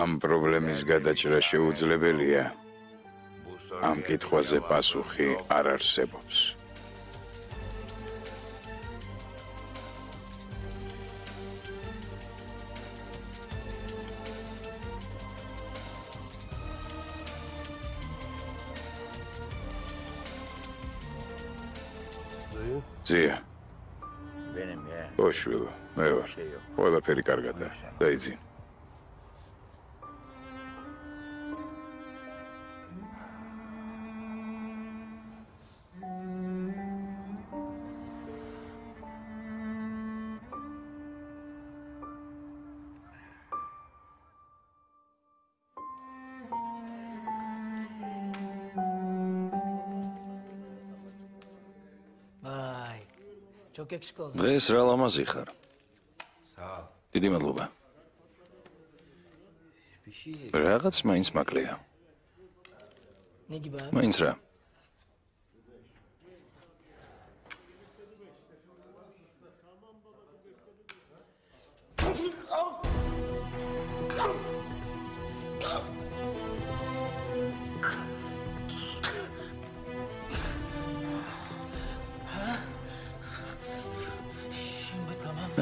ამ პრობლემის გადაჭრა შეუძლებელია. ამ კითხვაზე პასუხი არ არსებობს. ზია. ოშვილო, მე ვარ. ყველაფერი კარგადაა. დაიძინე. დღეს რა ლამაზი ხარ. დიდი მადლობა. რაღაც მაინც მაკლია. მაინც რა.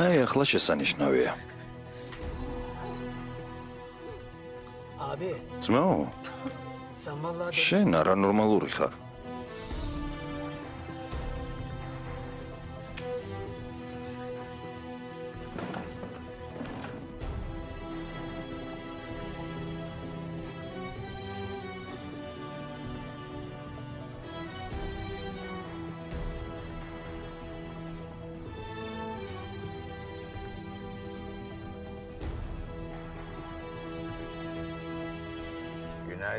აი, ახლა შესანიშნავია. ძმაო, შენ არანორმალური ხარ.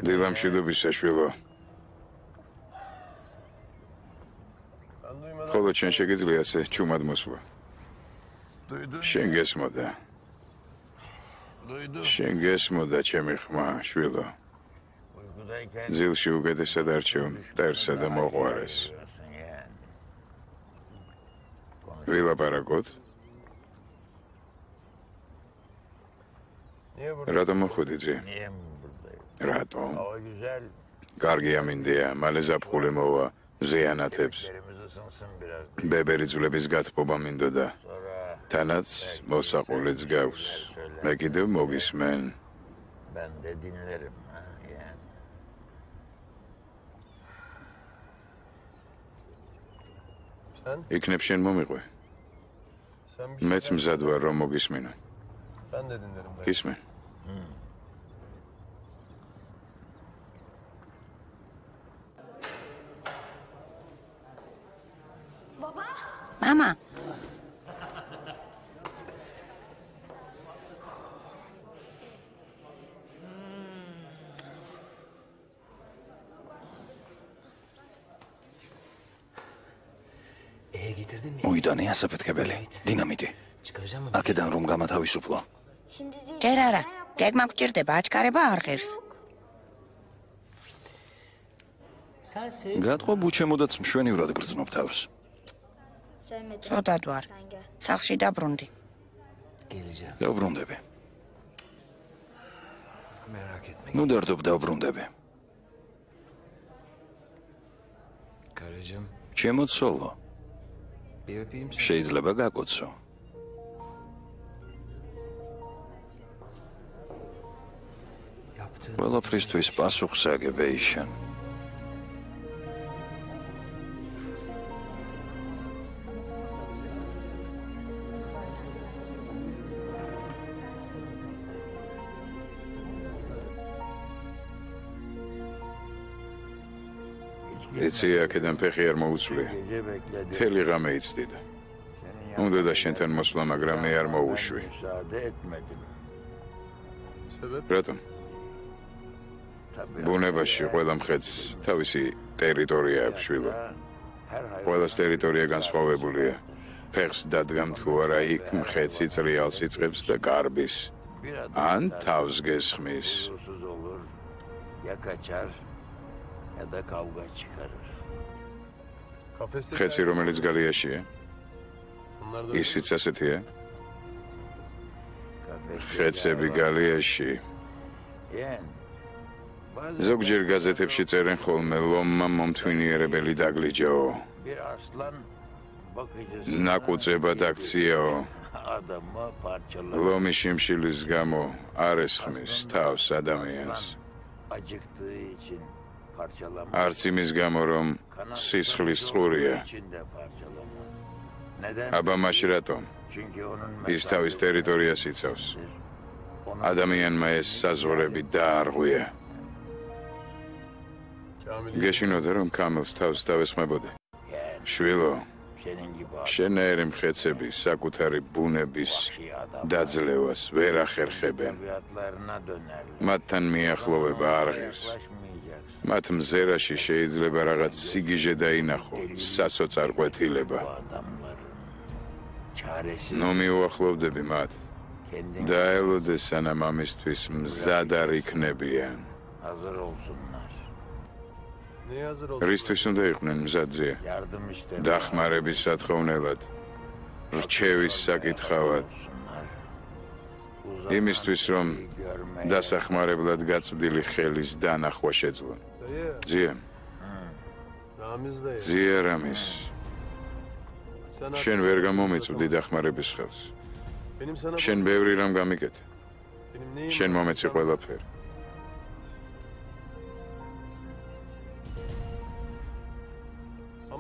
დილამშვიდობის საშვილო. ხოლო შენ შეგიძლია ასე ჩუმად მოსვლა. შენ გესმოდა. შენ გესმოდა, ჩემი ხმა, შვილო. ძილში უგედესად არჩევ მტერსა და მოყვარეს. ვილაპარაკოთ? რატომ მოხვედი ძე? რატომ? კარგი ამინდია, მალე ზაფხული მოვა, ზეანათებს. ბებერი ძვლების გათბობა მინდოდა. თანაც მოსაყოლეც გავს. მე კიდევ მოგისმენ. იქნებ შენ მომიყვე. მეც მზად ვარ, რომ მოგისმინო. გისმენ. Mama. მოიტანე ასაფეთქებელი, დინამიტი. აქედან რომ გამათავისუფლო. ჯერ არა, გეგმა გჭირდება, აჩქარება არ ღირს. გატყო ბუჩემოდაც მშვენივრად გრძნობ თავს. ცოტად ვარ. სახლში დაბრუნდი. დავბრუნდები. ნუ დარდობ დავბრუნდები. ჩემო ცოლო. შეიძლება გაკოცო. ყველაფრისთვის პასუხს აგებ ეიშან. იცი, აქედან ფეხი არ მოუწვია. მთელი ღამე იცდიდა. უნდა და შენთან მოსვლა, მაგრამ მე არ მოუშვი. რატომ? ბუნებაში ყველა მხეცს თავისი ტერიტორია აქვს, შვილო. ყველას ტერიტორია განსხვავებულია. ფეხს დადგამ თუ არა, იქ მხეცი წრიალს იწყებს და გარბის. ან თავს გესხმის. ხეცი, რომელიც გალიაშია? ისიც ასეთია? ხეცები გალიაში ზოგჯერ გაზეთებში წერენ ხოლმე ლომმა მომთვინიერებელი დაგლიჯაო ნაკუწებად აქციაო ლომის შიმშილის გამო არ ესხმის თავს ადამიანს არც იმის გამო რომ სისხლის წყურია აბა მაშ რატომ ის თავის ტერიტორიას იცავს ადამიანმა ეს საზღვრები დაარღვია გეშინოდა რომ კამელს თავს დავესხმებოდი შვილო შენაერი მხეცები საკუთარი ბუნების დაძლევას ვერ ახერხებენ მათთან მიახლოვება არ ღირს მათ მზერაში შეიძლება რაღაც სიგიჟე დაინახო სასოწარკვეთილება ნუ მიუახლოვდები მათ დაელოდეს სანამ ამისთვის მზად არ იქნებიან რისთვის უნდა იყვნენ მზადზე დახმარების სათხოვნელად რჩევის საკითხავად იმისთვის რომ დასახმარებლად გაწვდილი ხელის დანახვა შეძლონ ძია რამის შენ ვერ გამომიწვდი დახმარების ხელს შენ ბევრი რამ გამიკეთე შენ მომეცი ყველაფერი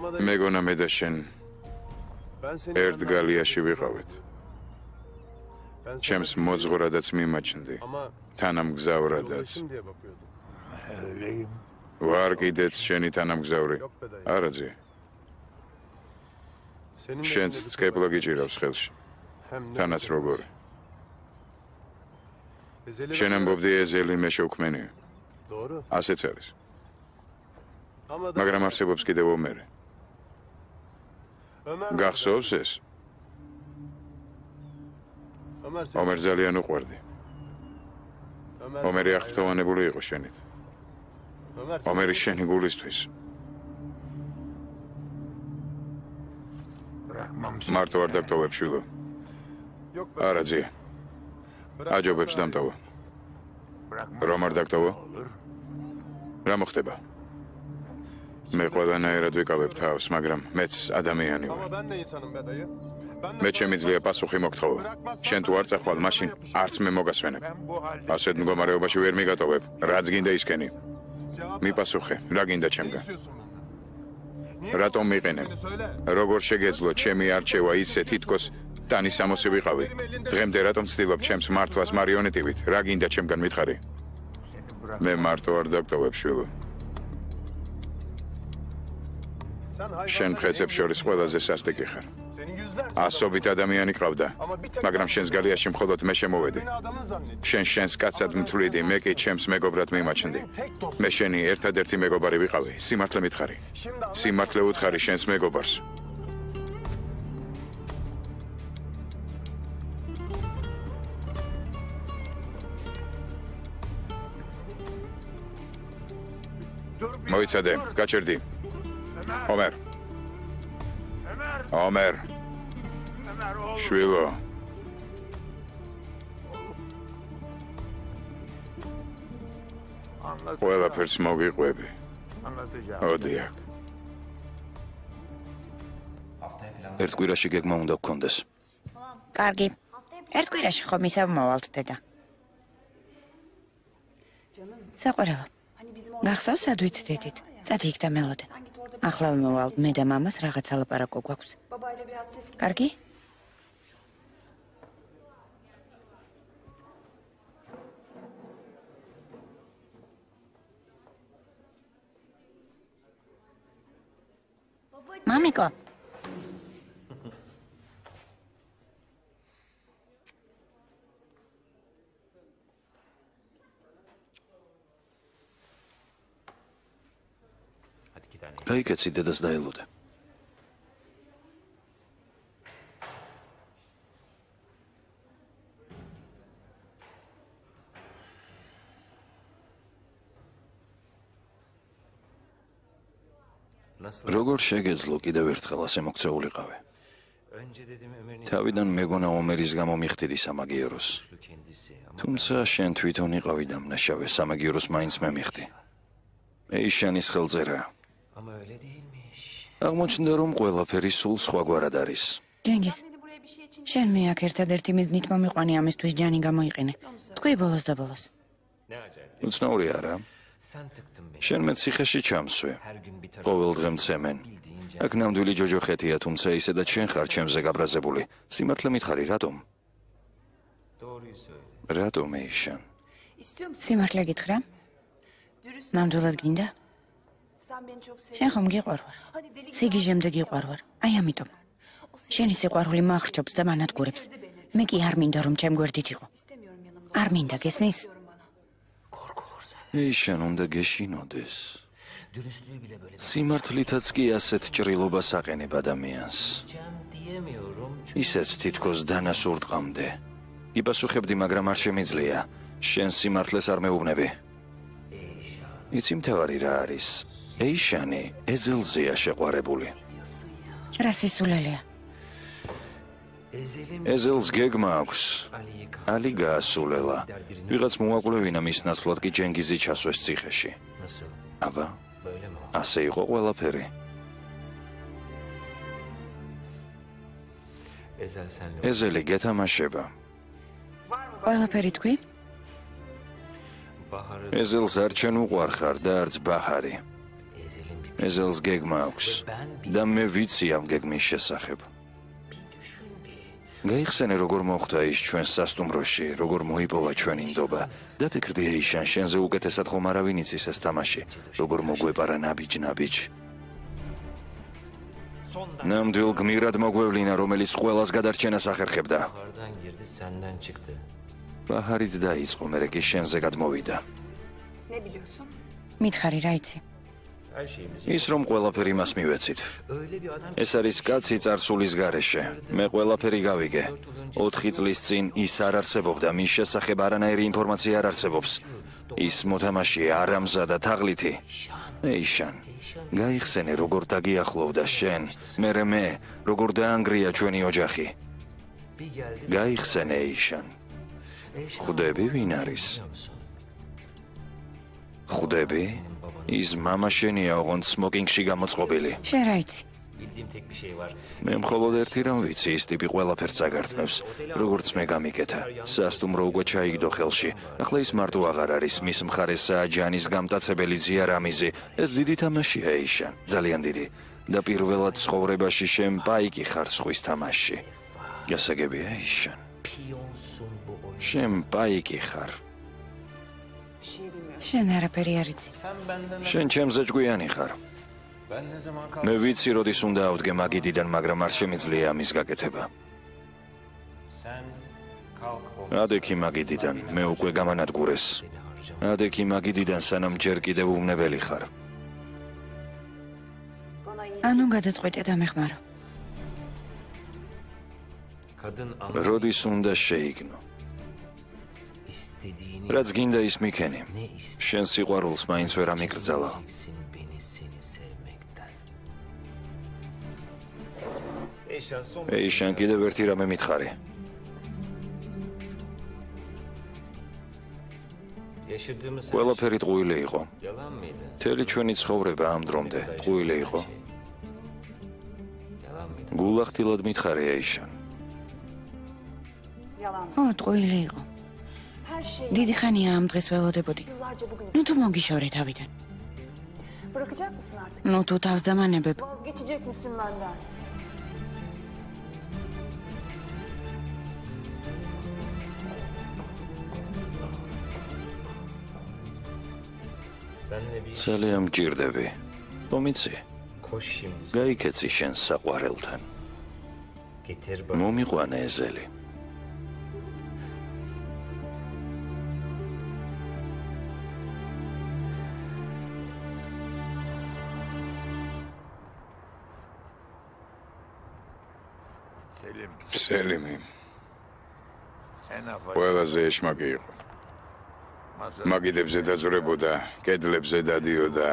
მეგონა მე და შენ ერთ გალიაში ვიყავით ჩემს მოძღვრადაც მიმაჩნდი თანამგზავრადაც ვარ კიდეც შენი თანამგზავრი არა ძე შენც წკეპლა გიჭირავს ხელში თანაც როგორი შენ ამბობდი ეზელი მე შევქმენია ასეც არის მაგრამ არსებობს კიდევ ომერი გახსოვს ეს ომერ ძალიან უყვარდი ომერი აღფრთოვანებული იყო შენით ომერი შენი გულისთვის მარტო არ დაგტოვებ შვილო არა ძია აჯობებს დამტოვა რომ არ დაგტოვა რა მოხდება მე ყველანაირად ვიკავებ თავს მაგრამ მეც ადამიანი ვარ მე შემიძლია პასუხი მოგთხოვო შენ თუ არ წახვალ მაშინ არც მე მოგასვენებ ასეთ მდგომარეობაში ვერ მიგატოვებ რაც გინდა ისქენი მიპასუხე რა გინდა ჩემგან რატომ მიყენებ როგორ შეგეძლო ჩემი არჩევა ისე თითქოს ტანისამოსი ვიყავი დღემდე რატომ ცდილობ ჩემს მართვას მარიონეტივით რა გინდა ჩემგან მითხარი მე მარტო არ დაგტოვებ შვილო შენ მხეცებს შორის ყველაზე სასტიკი ხარ ასობით ადამიანი ყავდა მაგრამ შენს გალიაში მხოლოდ მე შემოვედი შენს კაცად მთვლიდი მე კი ჩემს მეგობრად მიმაჩნდი მე შენი ერთადერთი მეგობარი ვიყავი სიმართლე მითხარი სიმართლე უთხარი შენს მეგობარს მოიცადე გაჩერდი ომერ შვილო ყველაფერს მოგიყვები ოდი აქ ერთ კვირაში გეგმა უნდა გქონდეს კარგი ერთ კვირაში ხომ ისევ მოვალთ დედა საყვარელო გახსოვს სად ვიცდით წადი იქ და მელოდე ახლა მოვალთ მე და მამას რაღაცა ლაპარაკო გვაქვს კარგი მამიკო გაიკეცი დედას დაელოდე როგორ შეგეძლო კიდევ ერთხელ ასე მოქცეულიყავე თავიდან მეგონა ომერის გამო მიხდიდი სამაგიეროს. თუმცა შენ თვითონ იყავი დამნაშავე, სამაგიეროს მაინც მე მიხდი. ეიშანის ხელწერა. აღმოჩნდა რომ ყველაფერი სულ სხვაგვარად არის. ჯენგიზ, შენ მე აქ ერთადერთი მიზნით მომიყვანი ამისთვის ჯანი გამოიყენე. თქვი ბოლოს და ბოლოს. უცნაური არა. შენ მე ციხეში ჩამსვე. ყოველ დღე მცემენ. აქ ნამდვილი ჯოჯოხეთია, თუმცა ისედაც შენ ხარ ჩემზე გაბრაზებული. სიმართლე მითხარი, რატომ? რატომ ეიშან? სიმართლე გითხრა? ნამდვილად გინდა? შენ ხომ გიყვარ ვარ? სიგიჟემდე გიყვარ ვარ. აი ამიტომ. შენი სიყვარული მახრჩობს და მანადგურებს. მე კი არ მინდა რომ ჩემ გვერდით იყო. არ მინდა გესმის? ეიშან უნდა გეშინოდეს. სიმართლითაც კი ასეთ ჭრილობას აყენებ ადამიანს. ისეც თითქოს დანასურტყამდე. იპასუხებდი, მაგრამ არ შემიძლია. შენ სიმართლეს არ მეუბნები. იცი მთავარი რა არის? ეიშანი ეზელზეა შეყვარებული. რა სისულელეა? ეზელს გეგმა აქვს. ალი გაასულელა. ვიღაც მოაკვლევინა მის ნაცვლად კი ჯენგიზი ჩასვეს ციხეში. აბა, ასე იყო ყველაფერი. ეზელი გეთამაშება. ყველაფერი თქვი? ეზელს არ ჩენ უყვარხარ და არც ბაჰარი. ეზელს გეგმა აქვს და მე ვიცი ამ გეგმის შესახებ. გაიხსენე როგორ მოხდა ის ჩვენ სასტუმროში, როგორ მოიპოვა ჩვენი ნდობა. დაფიქრდი ეიშან, შენზე უკეთესად ხომ არავინ იცის ეს თამაში, როგორ მოგვეპარა ნაბიჯ-ნაბიჯ. ნამდვილ გმირად მოგვევლინა, რომელიც ყველას გადარჩენას ახერხებდა. ბაჰარიც დაიწყო, მერე კი შენზე გადმოვიდა. მითხარი რა იცი? ის რომ ყველაფერი მას მივეცით. ეს არის კაცი წარსულის გარეშე. მე ყველაფერი გავიგე. 4 წლის წინ ის არ არსებობდა, მის შესახებ არანაირი ინფორმაცია არ არსებობს. ის მოთამაშეა, არამზადა თაღლითი. ეიშან, გაიხსენე როგორ დაგიახლოვდა შენ, მერე მე, როგორ დაანგრია ჩვენი ოჯახი. გაიხსენე ეიშან. ხვდები ვინ არის? ხვდები? ის მამა შენია, ოღონდ სმოკინგში გამოწყობილი. შენ რა იცი? მე მხოლოდ ერთი რამ ვიცი, ის ტიპი ყველაფერს აგართმევს, როგორც მე გამიკეთა. სასტუმრო უკვე ჩაიგდო ხელში. ახლა ის მარტო აღარ არის, მის მხარესაა ჯანის გამტაცებელი ზიარამიზი. ეს დიდი თამაშია ეიშან, ძალიან დიდი. და პირველად ცხოვრებაში შენ პაიკი ხარ სხვის თამაშში. გასაგებია ეიშან. შენ პაიკი ხარ. შენ არაფერი არ იცი. შენ ჩემზე ჭკვიანი ხარ. მე ვიცი, როდის უნდა ავდგე მაგიდიდან, მაგრამ არ შემიძლია ამის გაკეთება. ადექი მაგიდიდან, მე უკვე გამანადგურეს. ადექი მაგიდიდან, სანამ ჯერ კიდევ უვნებელი ხარ. ანუ გადაწყვეტე და მეხმარო. როდის უნდა შეიგნო? რაც გინდა ის მიქენი. შენ სიყვარულს მაინც ვერ ამიკრძალა. ეიშან, კიდევ ერთი რამე მითხარი. ყველაფერი ტყუილი იყო. მთელი ჩვენი ცხოვრება ამ დრომდე ტყუილი იყო. გულახდილად მითხარი ეიშან. ტყუილი იყო. დიდი ხანია ამ დღეს ველოდებოდი. ნუ თუ მოგიშორე თავიდან. ნუ თუ თავს დამანებებ. ძალიან მჭირდები. მომიცი. გაიქეცი შენ საყვარელთან. მომიყვანე ეზელი. სელიმი ყველაზე ეშმაკი იყო. მაგიდებზე დაძვრებოდა, კედლებზე დადიოდა.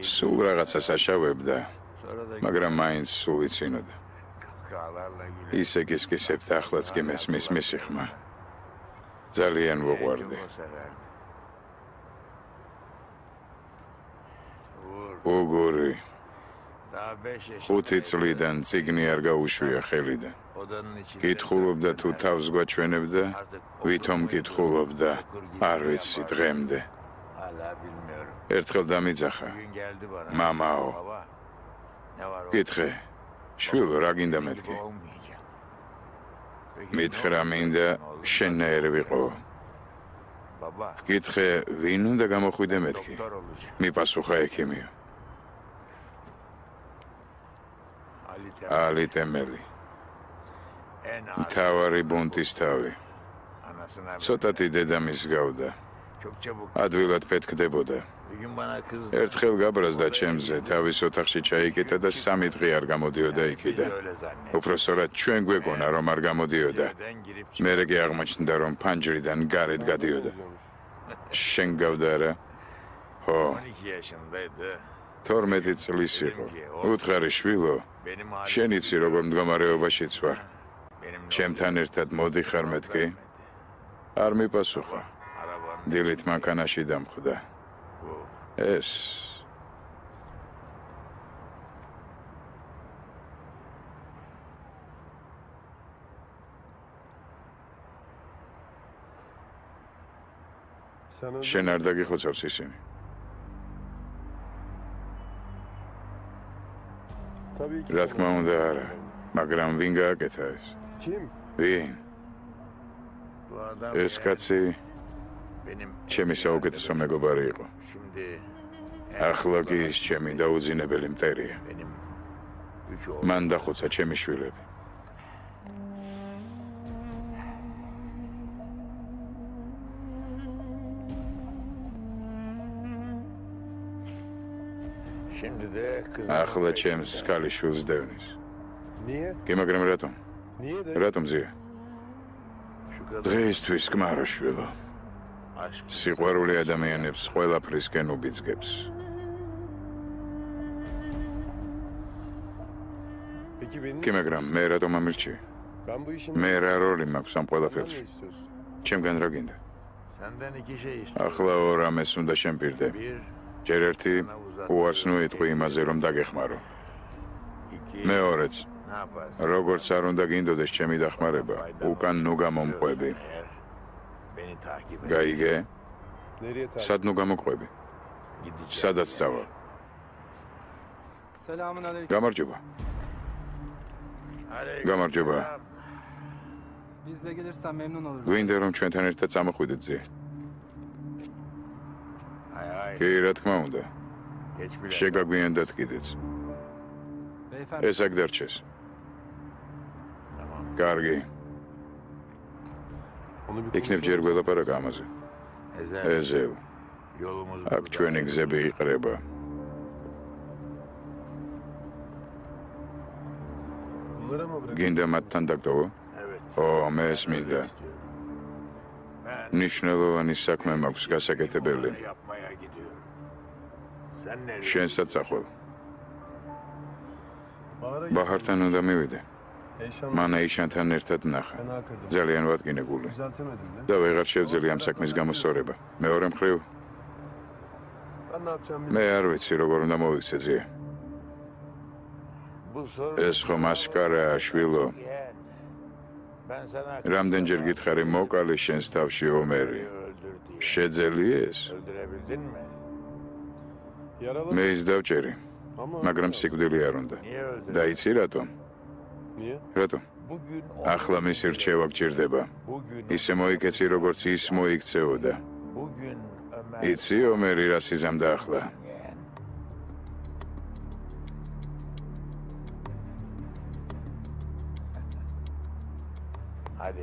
სულ რაღაცას აშავებდა, მაგრამ მაინც სულ იცინოდა. ისე გისკისებთ ახლაც კი მესმის მისი ხმა. ძალიან ვუყვარდი. უგური 5 წლიდან წიგნი არ გაუშვია ხელიდან. კითხულობდა თუ თავს გვაჩვენებდა, ვითომ კითხულობდა, არ ვიცი დღემდე. ერთხელ დამიძახა. მამაო. კითხე, შვილო, რა გინდა მეთქი? მითხრა მინდა შენნაირი ვიყო. კითხე, ვინ უნდა გამოხვიდე მეთქი? მიპასუხა ექიმიო. ალი ტემელი. მთავარი ბუნტის თავი. ცოტათი დედამის გავდა. ადვილად პეთქდებოდა. ერთხელ გაბრაზდა ჩემზე, თავის ოთახში ჩაიკეტა და 3 დღე არ გამოდიოდა იქიდან. უпроსორად ჩვენ გვეგონა რომ არ გამოდიოდა. მერე კი აღმოჩნდა რომ ფანჯრიდან გარეთ გადიოდა. შენ გავდა რა? ხო. 12 წლის იყო. უთხარი შვილო, შენ იცი როგორ მდგომარეობაშიც ვარ. ჩემთან ერთად მოდიხარ მეთქი? არ მიპასუხა. დილით მანქანაში დამხვდა. ეს შენ არ დაგიხოცავს ისინი? რა თქმა უნდა არა, მაგრამ ვინ გააკეთა ეს? ვინ? ეს კაცი ჩემი საუკეთესო მეგობარი იყო. ახლა კი ის ჩემი დაუძინებელი მტერია. მან დახოცა ჩემი შვილები. ახლა ჩემს ქალიშვილს დევნის. კი, მაგრამ რატომ? რატომ ზია? დღეისთვის გმარო შვილო. სიყვარული ადამიანებს ყველაფრისკენ უბიძგებს. კი, მაგრამ მე რატომ ამირჩი? მე რა როლი მაქვს ამ ყველაფერში? ჩემგან რა გინდა? ახლა 2 რამეს უნდა შემპირდე. ჯერ ერთი უარს ნუიტყვი იმაზე რომ დაგეხმარო. მეორეც, როგორც არ უნდა გინდოდეს ჩემი დახმარება, უკან ნუ გამომყვები. გაიგე? სად ნუ გამოყვები? სადაც წავალ. გამარჯობა. გამარჯობა. გვინდა რომ ჩვენთან ერთად წამოხვიდეთ ზე? კი, რა თქმა უნდა. შეგაგვიანდათ კიდეც. ეს აქ დარჩეს. კარგი. იქნებ ჯერ გველაპარაკ ამაზე. ეზევ. აქ ჩვენი გზები იყრება. გინდა მათთან დაგტოვო? ხო, მე ეს მინდა. ნიშნულოვანი საქმე მაქვს გასაკეთებელი. შენსაც ახვალ. ბაჰართან უნდა მივიდე. მან აიშანთან ერთად ნახა. ძალიან ვადგინებული. და ვეღარ შევძელი ამ საქმის გამოსწორება. მეორე მხრივ, მე არ ვიცი როგორ უნდა მოვიქცე ზია. ეს ხომ ასკარაა, შვილო. რამდენჯერ გითხარი მოკალი შენს თავში ომერი. შეძელი ეს? მე ის დავჭერი, მაგრამ სიკვდილი არ უნდა. და იცი რატომ? რატომ? ახლა მისი რჩევა გჭირდება. ისე მოიქეცი, როგორც ის მოიქცეოდა. იცი ომერი რას იზამდა ახლა?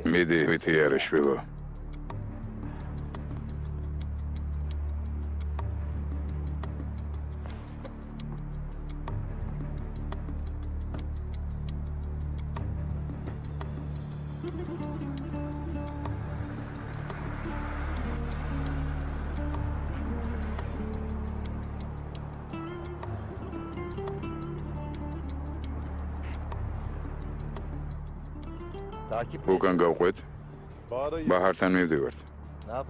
მიდი, ვითიარე შვილო. უკან გავყვეთ. ბაჰართან მივდივართ.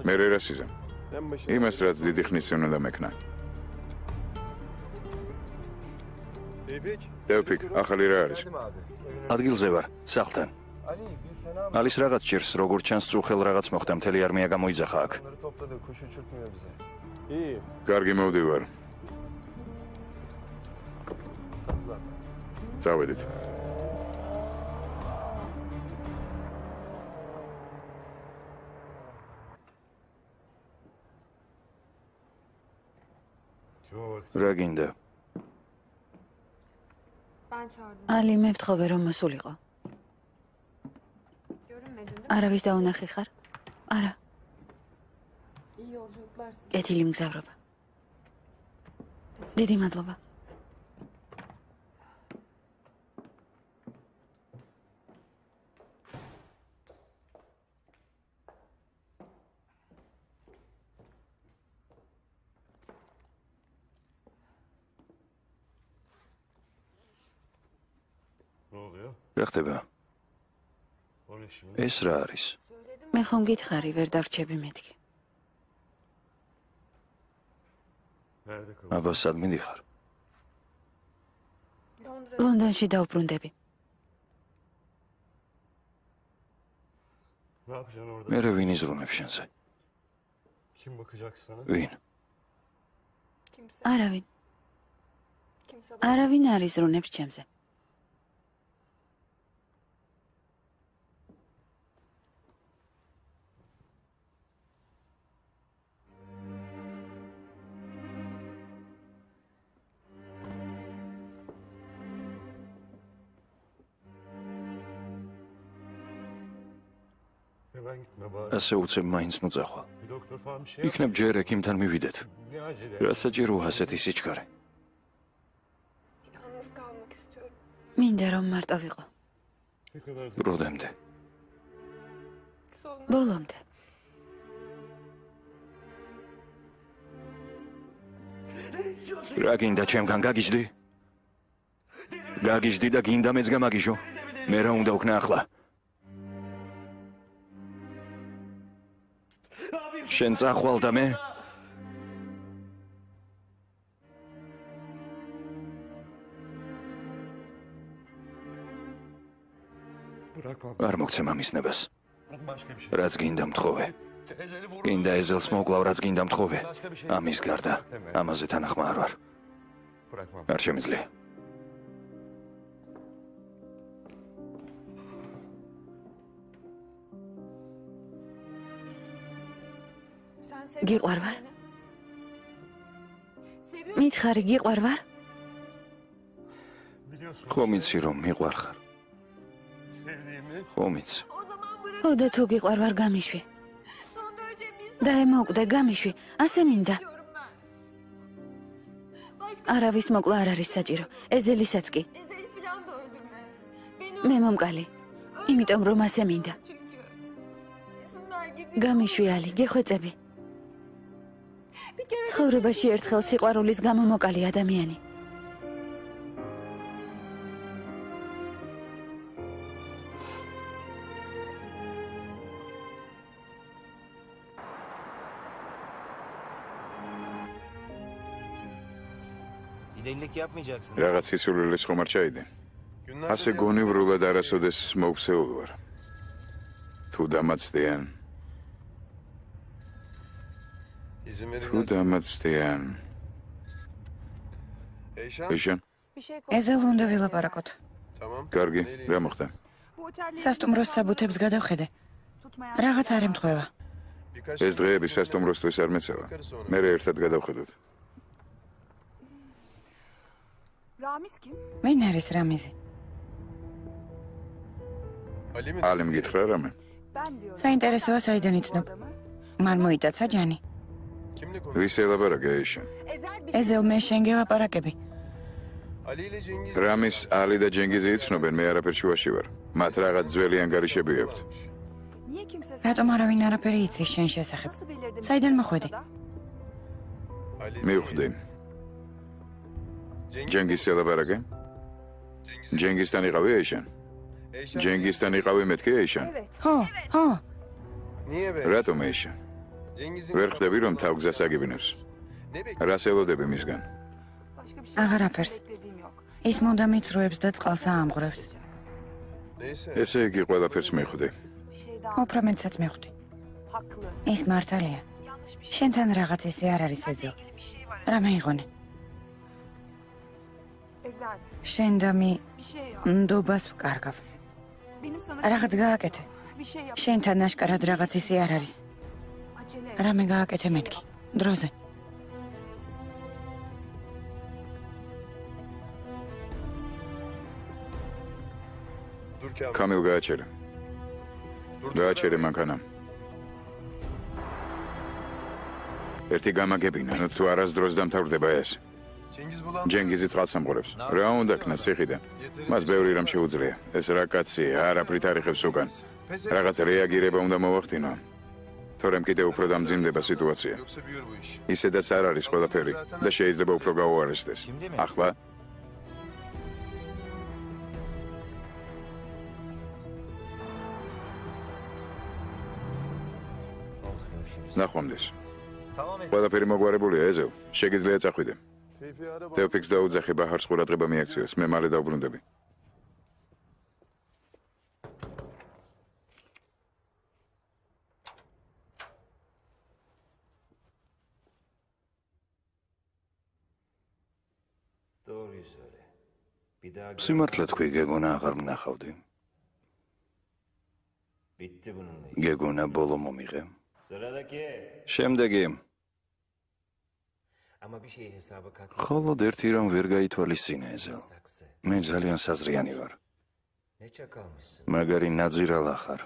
მე რას იზამ? იმას რაც დიდი ხნის წინ უნდა მეკნა. დევფიქ, ახალი რა არის? ადგილზე ვარ, სახლთან. ალის რაღაც ჭირს, როგორც ჩანს, წუხელ რაღაც მოხდა, მთელი არმია გამოიძახა აქ. კარგი, მოვდივარ. წავედით. რა გინდა? ალი, მე ვთხოვე რომ მოსულიყო. არავის დაუნახი ხარ? არა. კეთილი მგზავრობა. დიდი მადლობა. რა ხდება? ეს რა არის? მე ხომ გითხარი, ვერ დავრჩები მეთქი. აბა სად მიდიხარ? ლონდონში დავბრუნდები. მე ვინ იზრუნებს შენზე? ვინ? არავინ. არავინ არ იზრუნებს ჩემზე. ასე უცებ მაინც ნუწახვა. იქნებ ჯერ ექიმთან მივიდეთ. რა საჭიროა ასეთი სიჩქარე? მინდა რომ მარტო ვიყო. როდემდე? ბოლომდე. რა გინდა ჩემგან გაგიჟდი? გაგიჟდი და გინდა მეც გამაგიჟო? მე რა უნდა ვქნა ახლა? შენ წახვალ და მე? არ მოგცემ ამის ნებას. რაც გინდა მთხოვე. გინდა ეზელს მოგლავ, რაც გინდა მთხოვე. ამის გარდა, ამაზე თანახმა არ ვარ. არ შემიძლია. გიყვარ ვარ? მითხარი, გიყვარ ვარ? ხომ იცი რომ მიყვარ ხარ? ხომ იცი? ო და თუ გიყვარ ვარ, გამიშვი. და ემოკვდე, გამიშვი, ასე მინდა. არავის მოკლა არ არის საჭირო, ეზელისაც კი. მე მომკალი, იმიტომ რომ ასე მინდა. გამიშვი, ალი, გეხვეწები. ცხოვრებაში ერთხელ სიყვარულის გამო მოკალი ადამიანი. რაღაც სისულელეს ხომ არ ჩაიდე? ასე გონივრულად არასოდეს მოვქცეულ ვარ. თუ დამაცდიან. თუ დამაცდიან. ეშან? ეზელ უნდა ვილაპარაკოთ. კარგი, რა მოხდა? სასტუმროს საბუთებს გადავხედე. რაღაც არ ემთხვევა. ეს დღეები სასტუმროსთვის არ მეცევა. მე ერთად გადავხედოთ. ვინ არის რამიზი? ალიმ გითხრა რამე? საინტერესოა საიდან იცნობ. მან მოიტაცა ჯანი. ვის ელაპარაკე ეშან? ეზელ მე შენ გელაპარაკები. რამის ალი და ჯენგიზი იცნობენ, მე არაფერ შუაში ვარ. მათ რაღაც ძველი ანგარიშები აქვთ. რატომ არავინ არაფერი იცის შენ შესახებ? საიდან მოხვედი? მივხვდი. ჯენგიზს ელაპარაკე? ჯენგიზთან იყავი ეშან? ჯენგისთან იყავი მეთქი ეიშან? ხო. რატომ ეიშან? ვერ ხვდები რომ თავგზას აგიბნებს? რას ელოდები მისგან? აღარაფერს. ის მუდამ იცრუებს და წყალს აამღვრევს. ესე იგი ყველაფერს მიხვდი. უფრო მეტსაც მიხვდი. ის მართალია. შენთან რაღაც ისე არ არის ეზო. რა მეიღონე? შენ და მე ნდობას ვკარგავ. რაღაც გააკეთე. შენთან აშკარად რაღაც ისე არ არის. რამე გააკეთე მეთქი. დროზე. კამილ გააჩერე. გააჩერე მანქანა. ერთი გამაგებინა, თუ არასდროს დამთავრდება ეს. ჯენგიზი წყალს ამღვრევს. რა უნდა ქნას ციხიდან? მას ბევრი რამ შეუძლია. ეს რა კაცია, არაფრით არ იხებს უკან. რაღაც რეაგირება უნდა მოვახდინო. თორემ კიდევ უფრო დამძიმდება სიტუაცია. ისედაც არ არის ყველაფერი და შეიძლება უფრო გაუარესდეს. ახლა ნახვამდის. ყველაფერი მოგვარებულია ეზევ. შეგიძლია წახვიდე. თეოფიქს დაუძახე ბაჰარს ყურადღება მიაქციოს. მე მალე დავბრუნდები. სიმართლე თქვი, გეგონა აღარ მნახავდი. გეგონა ბოლო მომიღე. შემდეგი. ხოლოდ ერთი რამ ვერ გაითვალისწინე ეზელ. მე ძალიან საზრიანი ვარ. მაგარი ნაძირალა ხარ.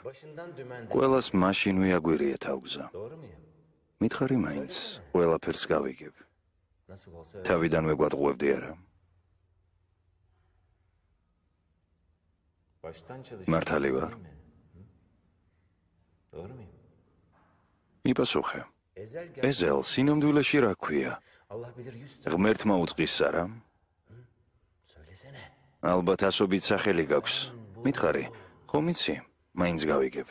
ყველას მაშინვე აგვირია თავგზა. მითხარი მაინც, ყველაფერს გავიგებ. თავიდანვე გვატყუებდი არა? მართალი ვარ? მიპასუხე. ეზელ, სინამდვილეში რა ქვია? ღმერთმა უწყის არა? ალბათ ასობით სახელი გაქვს. მითხარი, ხომ იცი? მაინც გავიგებ.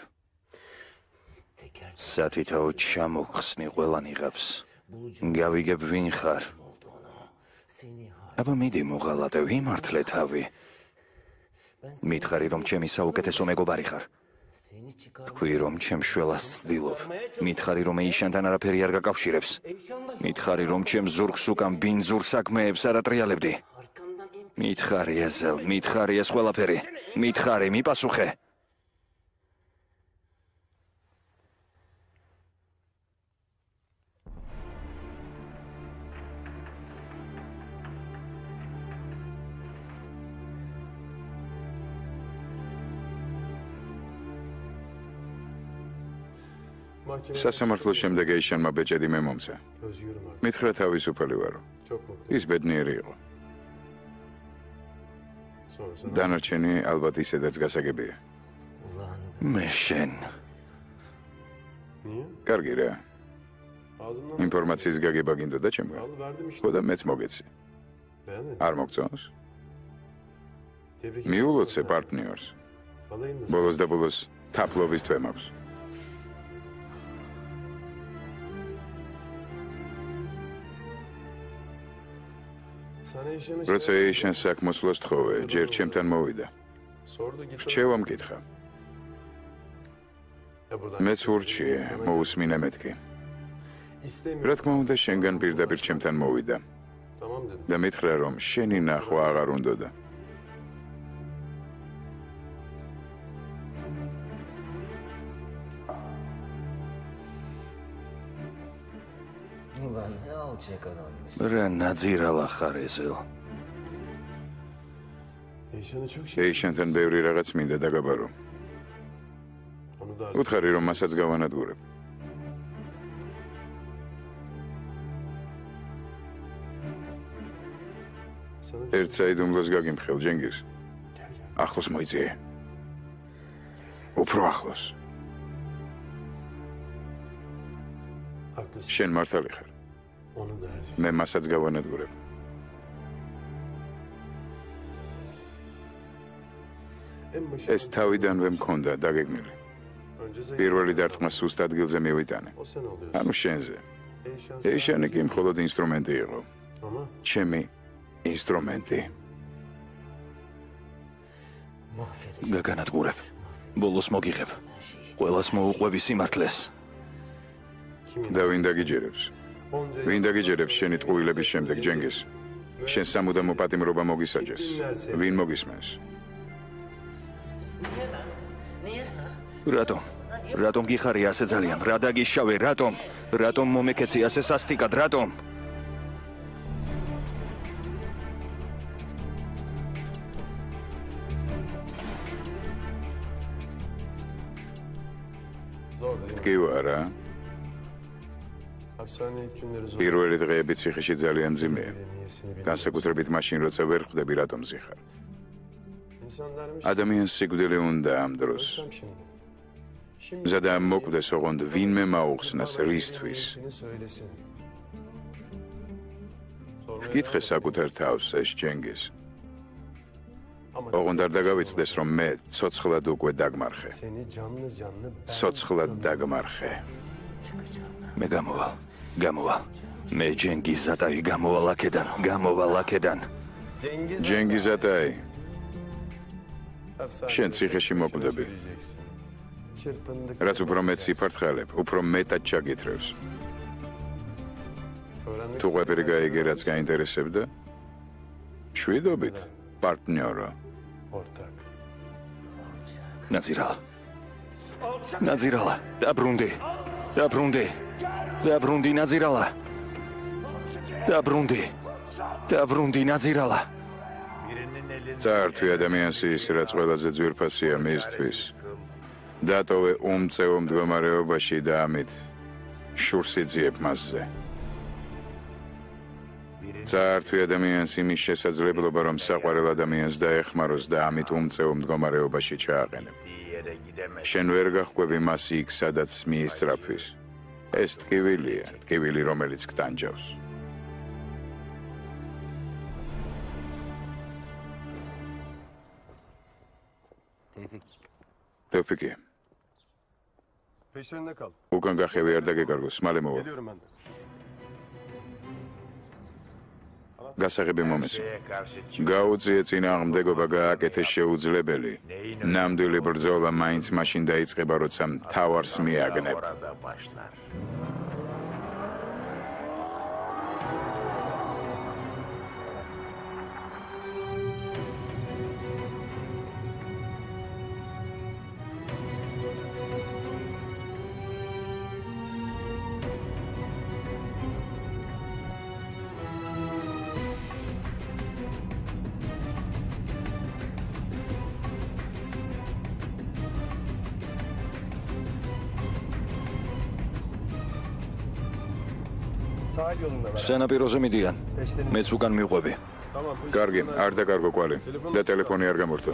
სათითაო ჩამოხსნი ყველა ნიღაბს. გავიგებ ვინ ხარ. აბა მიდი მოღალატე, ვიმართლე თავი. მითხარი რომ ჩემი საუკეთესო მეგობარი ხარ. თქვი რომ ჩემ შველას ცდილობ. მითხარი რომ ეიშანთან არაფერი არ გაკავშირებს. მითხარი რომ ჩემ ზურგს უკან ბინძურ საქმეებს არ ატრიალებდი. მითხარი ეზელ, მითხარი ეს ყველაფერი. მითხარი, მიპასუხე. სასამართლოს შემდეგ ეიშანმა ბეჭედი მე მომცა. მითხრა თავისუფალი ვარო. ის ბედნიერი იყო. დანარჩენი ალბათ ისედაც გასაგებია. მე შენ. კარგი რა. ინფორმაციის გაგება გინდოდა ჩემგან. ხო და მეც მოგეცი. არ მოგწონს? მიულოცე პარტნიორს. ბოლოს და ბოლოს თაფლობის თვე მაქვს. როცა ეიშანს საქმოსვლას თხოვე, ჯერ ჩემთან მოვიდა. რჩევა მკითხა. მეც ურჩიე, მოусმინე მეთქი. რა თქმა უნდა, შენგან პირდაპირ ჩემთან მოვიდა. და მითხრა, რომ შენი ნახვა აღარ უნდოდა. რა ნაძირალა ხარ ეზელ. ეიშანთან ბევრი რაღაც მინდა დაგაბარო. უთხარი რომ მასაც გავანადგურებ. ერთ საიდუმლოს გაგიმხელ ჯენგიზ. ახლოს მოიწიე. უფრო ახლოს. შენ მართალი ხარ. მე მასაც გავანადგურებ. ეს თავიდანვე მქონდა დაგეგმილი. პირველი დარტყმა სუსტ ადგილზე მივიტანე. ანუ შენზე. ეიშანი კი მხოლოდ ინსტრუმენტი იყო. ჩემი ინსტრუმენტი. გაგანადგურებ. ბოლოს მოგიღებ. ყველას მოუყვები სიმართლეს. და ვინ დაგიჯერებს? ვინ დაგიჯერებს შენი ტყუილების შემდეგ ჯენგიზ? შენ სამუდამო პატიმრობა მოგისაჯეს. ვინ მოგისმენს? რატომ გიხარი ასე ძალიან? რა დაგიშავე? რატომ მომეკეცი ასე სასტიკად? რატომ? თქვა პირველი დღეები ციხეში ძალიან მძიმეა. განსაკუთრებით მაშინ, როცა ვერ ხვდები რატომ ზიხარ. ადამიანს სიკვდილი უნდა ამ დროს. ზადა მოკვდეს, ოღონდ ვინმე მაუხსნას რისთვის. გითხე საკუთარ თავს ეს ჯენგიზ. ოღონდ არ დაგავიწყდეს, რომ მე ცოცხლად უკვე დაგმარხე. ცოცხლად დაგმარხე. მე გამოვალ. მე ჯენგიზ ზატაი გამოვალ აქედან. ჯენგიზ ზატაი. შენ ციხეში მოკვდები. რაც უფრო მეტ სიფართხილებ, უფრო მეტად ჩაგითრევს. თუ ყვეპერი გაიგე, რაც გაინტერესებდა, შვიდობით, პარტნიორო. ნაძირალა, დაბრუნდი, ნაძირალა. დაბრუნდი, ნაძირალა. წართვი ადამიანს ის, რაც ყველაზე ძვირფასია მისთვის. დატოვე უმწეო მდგომარეობაში და ამით შურს იძიებ მასზე. წართვი ადამიანს იმის შესაძლებლობა, რომ საყვარელ ადამიანს დაეხმაროს და ამით უმწეო მდგომარეობაში ჩააყენებ. შენ ვერ გახვევი მას იქ, სადაც მიისწრაფვის. ეს ტკივილია, ტკივილი, რომელიც გტანჯავს. თოფიკი. უკან გახევი არ დაგეკარგოს, მალე მოვა. გასაღები მომესწრე. გაუწიე წინააღმდეგობა გააკეთე შეუძლებელი. ნამდვილი ბრძოლა მაინც მაშინ დაიწყება, როცა მთავარს მიაგნებ. სანაპიროზე მიდიან. მეც უკან მიყვები. კარგი, არ დაკარგო კვალი და ტელეფონი არ გამორთო.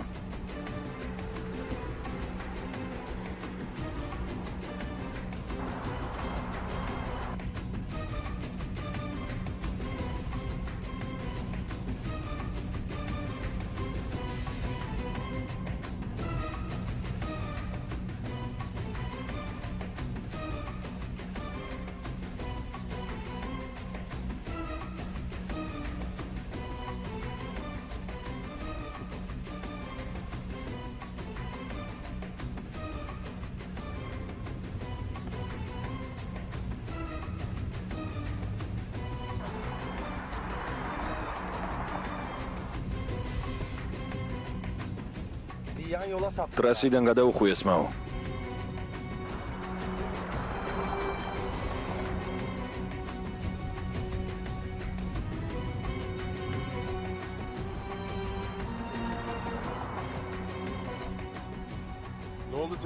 ტრასიდან გადაუხვიეს მაო.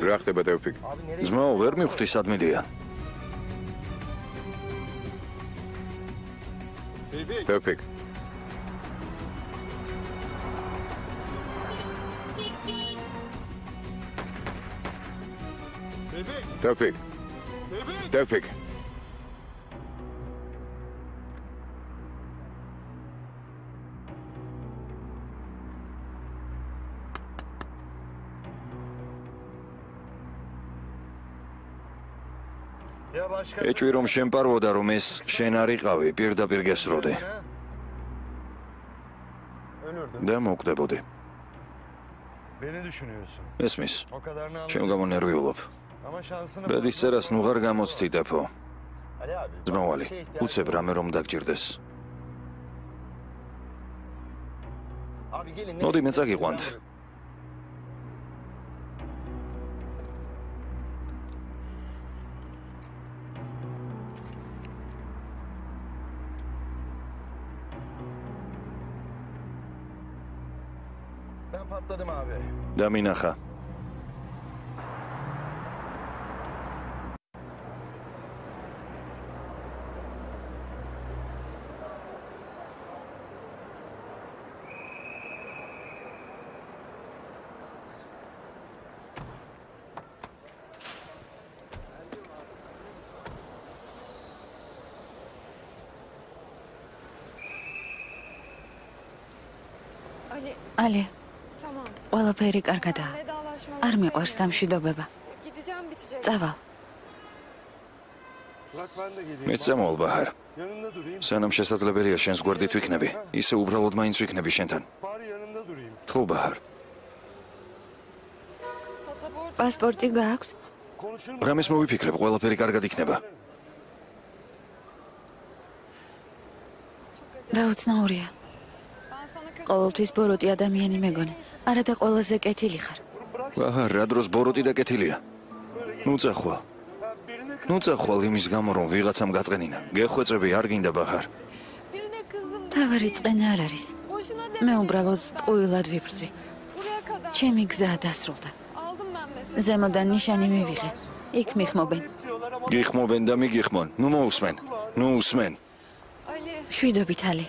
რა ხდება თევფიკ? ძმაო, ვერ მიხვდი სად მიდიან. თევფიკ. Tevfik. ეჭვი რომ შენ პარვოდა რომ ეს შენ არ იყავი, პირდაპირ გესროდი. და მოკდებოდი. ესმის, ჩემ გამო ნერვიულობ. ბედის წერას ნუღარ გამოცდი დეფო. ძმოვალი, უცებ რამე რომ დაგჭირდეს. მოდი მე წაგიყვანთ. დამინახა. ალი, ყველაფერი კარგადაა. არ მიყვარს დამშვიდობება. წავალ. მეც წამოვალ ბაჰარ. სანამ შესაძლებელია შენს გვერდით ვიქნები, ისე უბრალოდ მაინც ვიქნები შენთან. ხო ბაჰარ. პასპორტი გააქვს? რამეს მოვიფიქრებ, ყველაფერი კარგად იქნება. რა უცნაურია. ყოველთვის ბოროტი ადამიანი მეგონი. არა და ყველაზე კეთილი ხარ. ბაჰარ, რა დროს ბოროტი და კეთილია? ნუ წახვალ იმის გამო რომ ვიღაცამ გაწყენინა. გეხვეწები არ გინდა ბაჰარ. თავარი წყენა არ არის. მე უბრალოდ ტყუილად ვიბრძვი. ჩემი გზა დასრულდა. ზემოდან ნიშანი მივიღე. იქ მიხმობენ. გიხმობენ და მიგიხმონ. ნუ მოусმენ. ნუ უსმენ. შვიდობით ალი.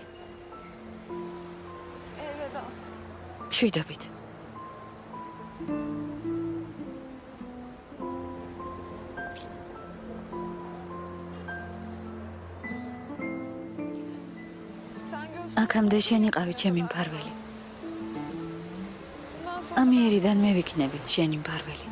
შვიდობით. აქამდე შენ იყავი ჩემი მფარველი. ამიერიდან მე ვიქნები შენი მფარველი.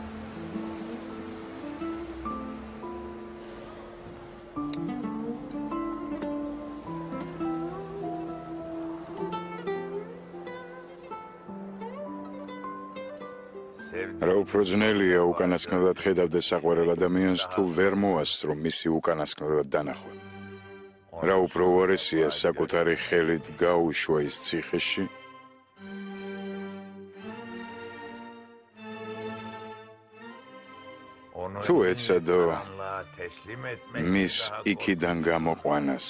რა უფრო ძნელია უკანასკნელად ხედავდეს საყვარელ ადამიანს თუ ვერ მოასწრო მისი უკანასკნელად დანახვა. რა უფრო უარესია საკუთარი ხელით გაუშვა ის ციხეში თუ ეცადო მის იქიდან გამოყვანას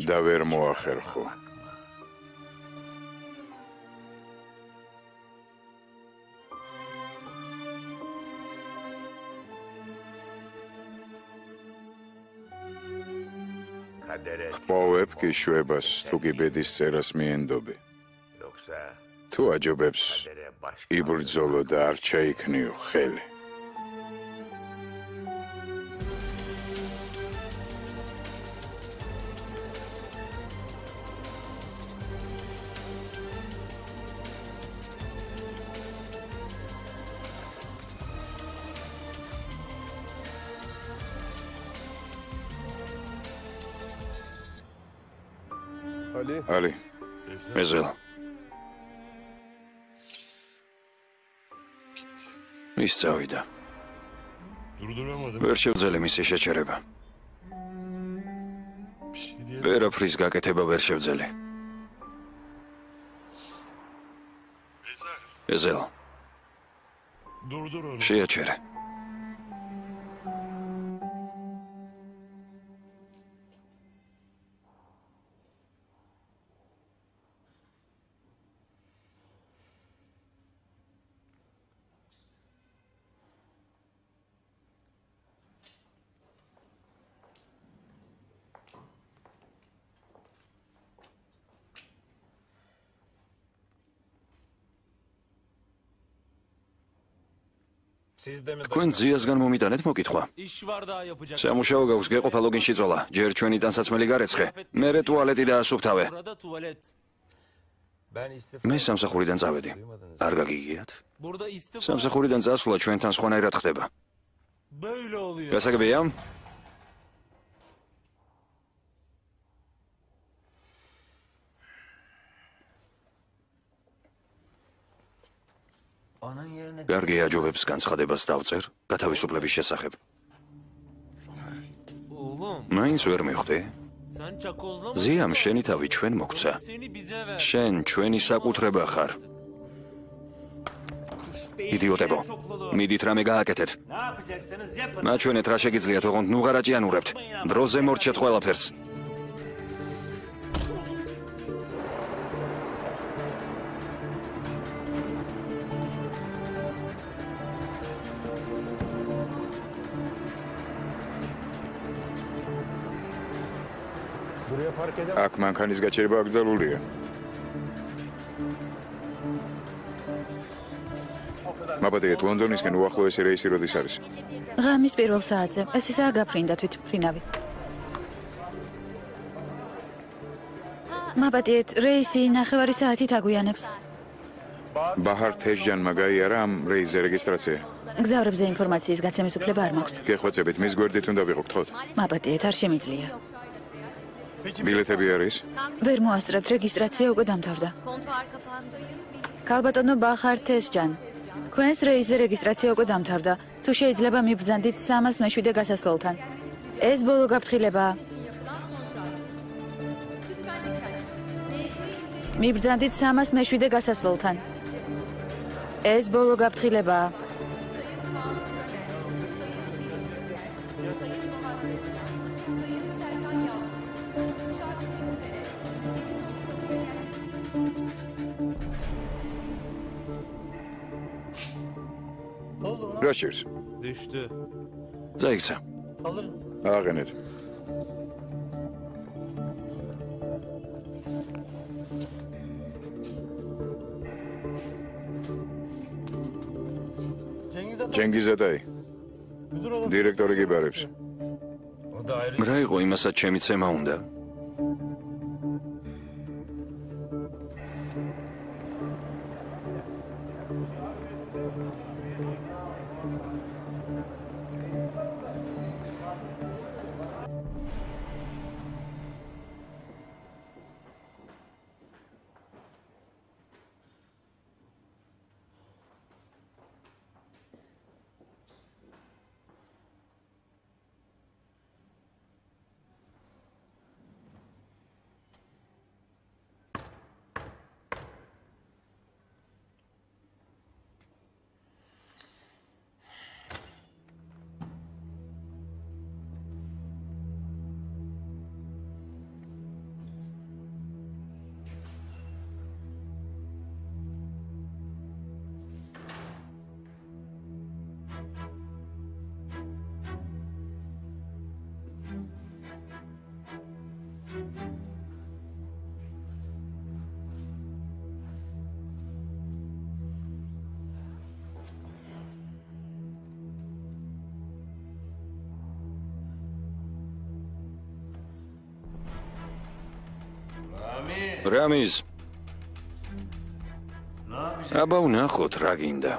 და ვერ მოახერხო. ხოვებ გიშვებას თუ კი ბედის წერას მიენდობი. თუ აჯობებს იბრძოლო და არ ჩაიქნიო ხელი. ალი, ეზელ. ის წავიდა. ვერ შევძელე მისი შეჩერება. ვერაფრის გაკეთება ვერ შევძელე. ეზელ. შეაჩერე. თქვენ ძიასგან მომიტანეთ მოკითხვა. სამუშაო გაქვს გეყოფა ლოგინში წოლა. ჯერ ჩვენი ტანსაცმელი გარეცხე. მერე ტუალეტი და ასუფთავე. მე სამსახურიდან წავედი. არ გაგიგიათ? სამსახურიდან წასვლა ჩვენთან სხვანაირად ხდება. Böyle oluyor. გასაგებია? Onun yerine კარგი აჯობებს განცხადებას დავწერ გათავისუფლების შესახებ. oğlum მაინც ვერ მიხვდი? sen çakozlama. ზიამ შენი თავი ჩვენ მოგცა. Seni bize ver. შენ ჩვენი საკუთრება ხარ. იდიოტებო. მიდით რამე გააკეთეთ. Ne yapacaksınız yapın. მაჩვენეთ რა შეგიძლიათ, ოღონდ ნუ ღარაჭიანურებთ. დროზე მორჩეთ ყველაფერს. აქ მანქანის გაჩერება აკრძალულია. მაბადეეთ ლონდონისკენ უახლოესი რეისი როდის არის? ღამის პირველ საათზე. ეს ისაა გაფრინდა თვითმფრინავი. მაბადეეთ რეისი 9 საათით აგვიანებს. ბაჰარ თეჟჯანმა გაიარა ამ რეისზე რეგისტრაცია. გზავრებზე ინფორმაციის გაცემის უფლება არ მაქვს. გეხვეწებით მის გვერდით უნდა ვიყოთ. მაბადეეთ არ შემიძლია. ბილეთები არის? ვერ მოასწრებთ, რეგისტრაცია უკვე დამთავრდა. ქალბატონო ბახარ თესჯან. თქვენს რეისზე რეგისტრაცია უკვე დამთავრდა. თუ შეიძლება მიბრძანდით 307 გასასვლელთან. ეს ბოლო გაფრთხილებაა. მიბრძანდით 307 გასასვლელთან. ეს ბოლო გაფრთხილებაა. რა ჭირს? Düştü. წაიქცა. Alırım. აღენეთ. ჯენგიზადაი. დირექტორი გიბარებს. O da ayrı. რა იყო იმასაც ჩემი ცემა უნდა? რამის აბა ვნახოთ რა გინდა.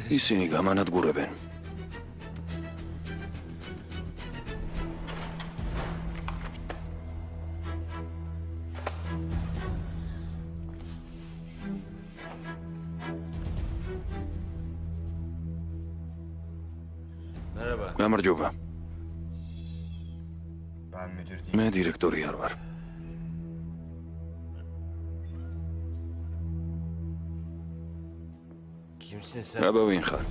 ისინი გამანადგურებენ. გამარჯობა. მე დირექტორი არ ვარ. Kimsin sen? აბა ვინ ხარ?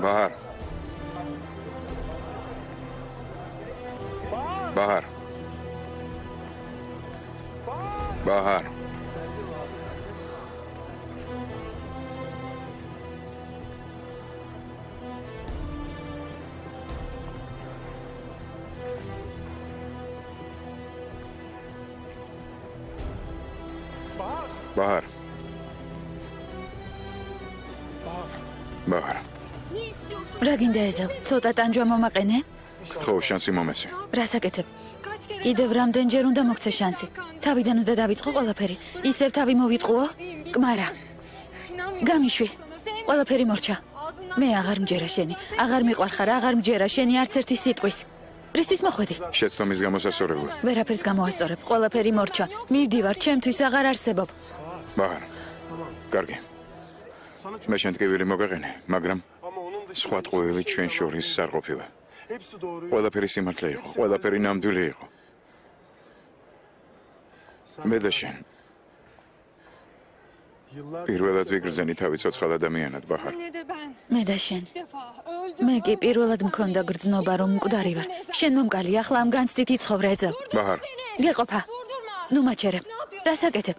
Bahar. Bahar. Bahar. Bahar. Bahar. რა გინდა ეზელ? ცოტა ტანჯვა მომაყენე? ხო, შანსი მომეცი. რასაკეთებ? კიდევ რამდენჯერ უნდა მოგცე შანსი? თავიდან უნდა დავიწყო ყველაფერი. ისევ თავი მოვიტყუო? კმარა. გამიშვი. ყველაფერი მორჩა. მე აღარ მჯერა შენი. აღარ მიყვარხარ, აღარ მჯერა შენი არც ერთი სიტყვის. რისთვის მოხვედი? შეცდომის გამოსასწორებლად. ვერაფერს გამოასწორებ. ყველაფერი მორჩა. მივდივარ, ჩემთვის აღარ არსებობ. Bahar. კარგი. მე შენ ტკივილი მოგაყენე, მაგრამ სხვა ტყუილი ჩვენ შორის არ ყოფილა. ყველაფერი სიმართლე იყო, ყველაფერი ნამდვილი იყო. მე და შენ პირველად ვიგრძენი თავი ცოცხალ ადამიანად, Bahar. მე და შენ. მე კი პირველად მქონდა გრძნობა, რომ მკვდარი ვარ. შენ მომკალი, ახლა ამ განცდით იცხოვრე ეზელ. Bahar. გეყოფა. ნუ მაჩერებ. რასაკეთებ?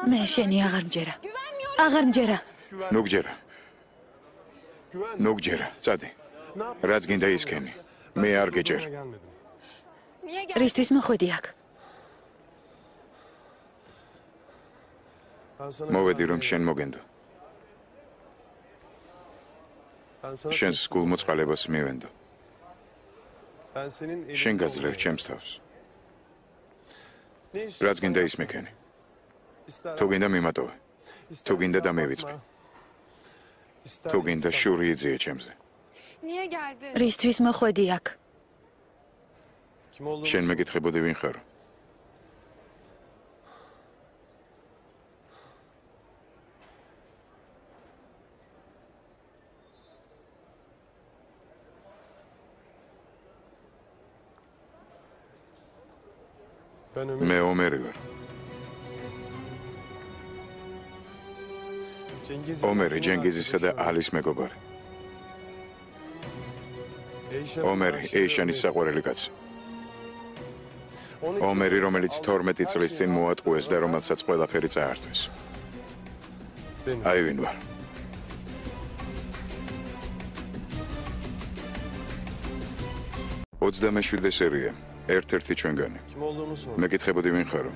მე შენი აღარ მჯერა. აღარ მჯერა. ნუ გჯერა, წადი. რაც გინდა ისქენი. მე არ გეჯერ. რისთვის მოხვედი აქ? მოვედი რომ შენ მოგენდო. შენს გულმოწყალებას მივენდო. შენ გაძლევ ჩემს თავს. რაც გინდა ის მეკენი. თუ გინდა მიმატოვე. თუ გინდა დამევიწყე. თუ გინდა შური იძიე ჩემზე. რისთვის მოხვედი აქ? შენ მეკითხებოდი ვინ ხარ? მე ომერი ვარ. ომერი ჯენგიზისა და ალის მეგობარი. ომერი ეიშანის საყვარელი კაცი. ომერი, რომელიც 12 წლის წინ მოატყუეს და რომელსაც ყველაფერი წაართვეს. აი ვინ ვარ. ოცდამეშვიდე სერია, ერთ-ერთი ჩვენგანი. მეკითხებოდი ვინ ხარო?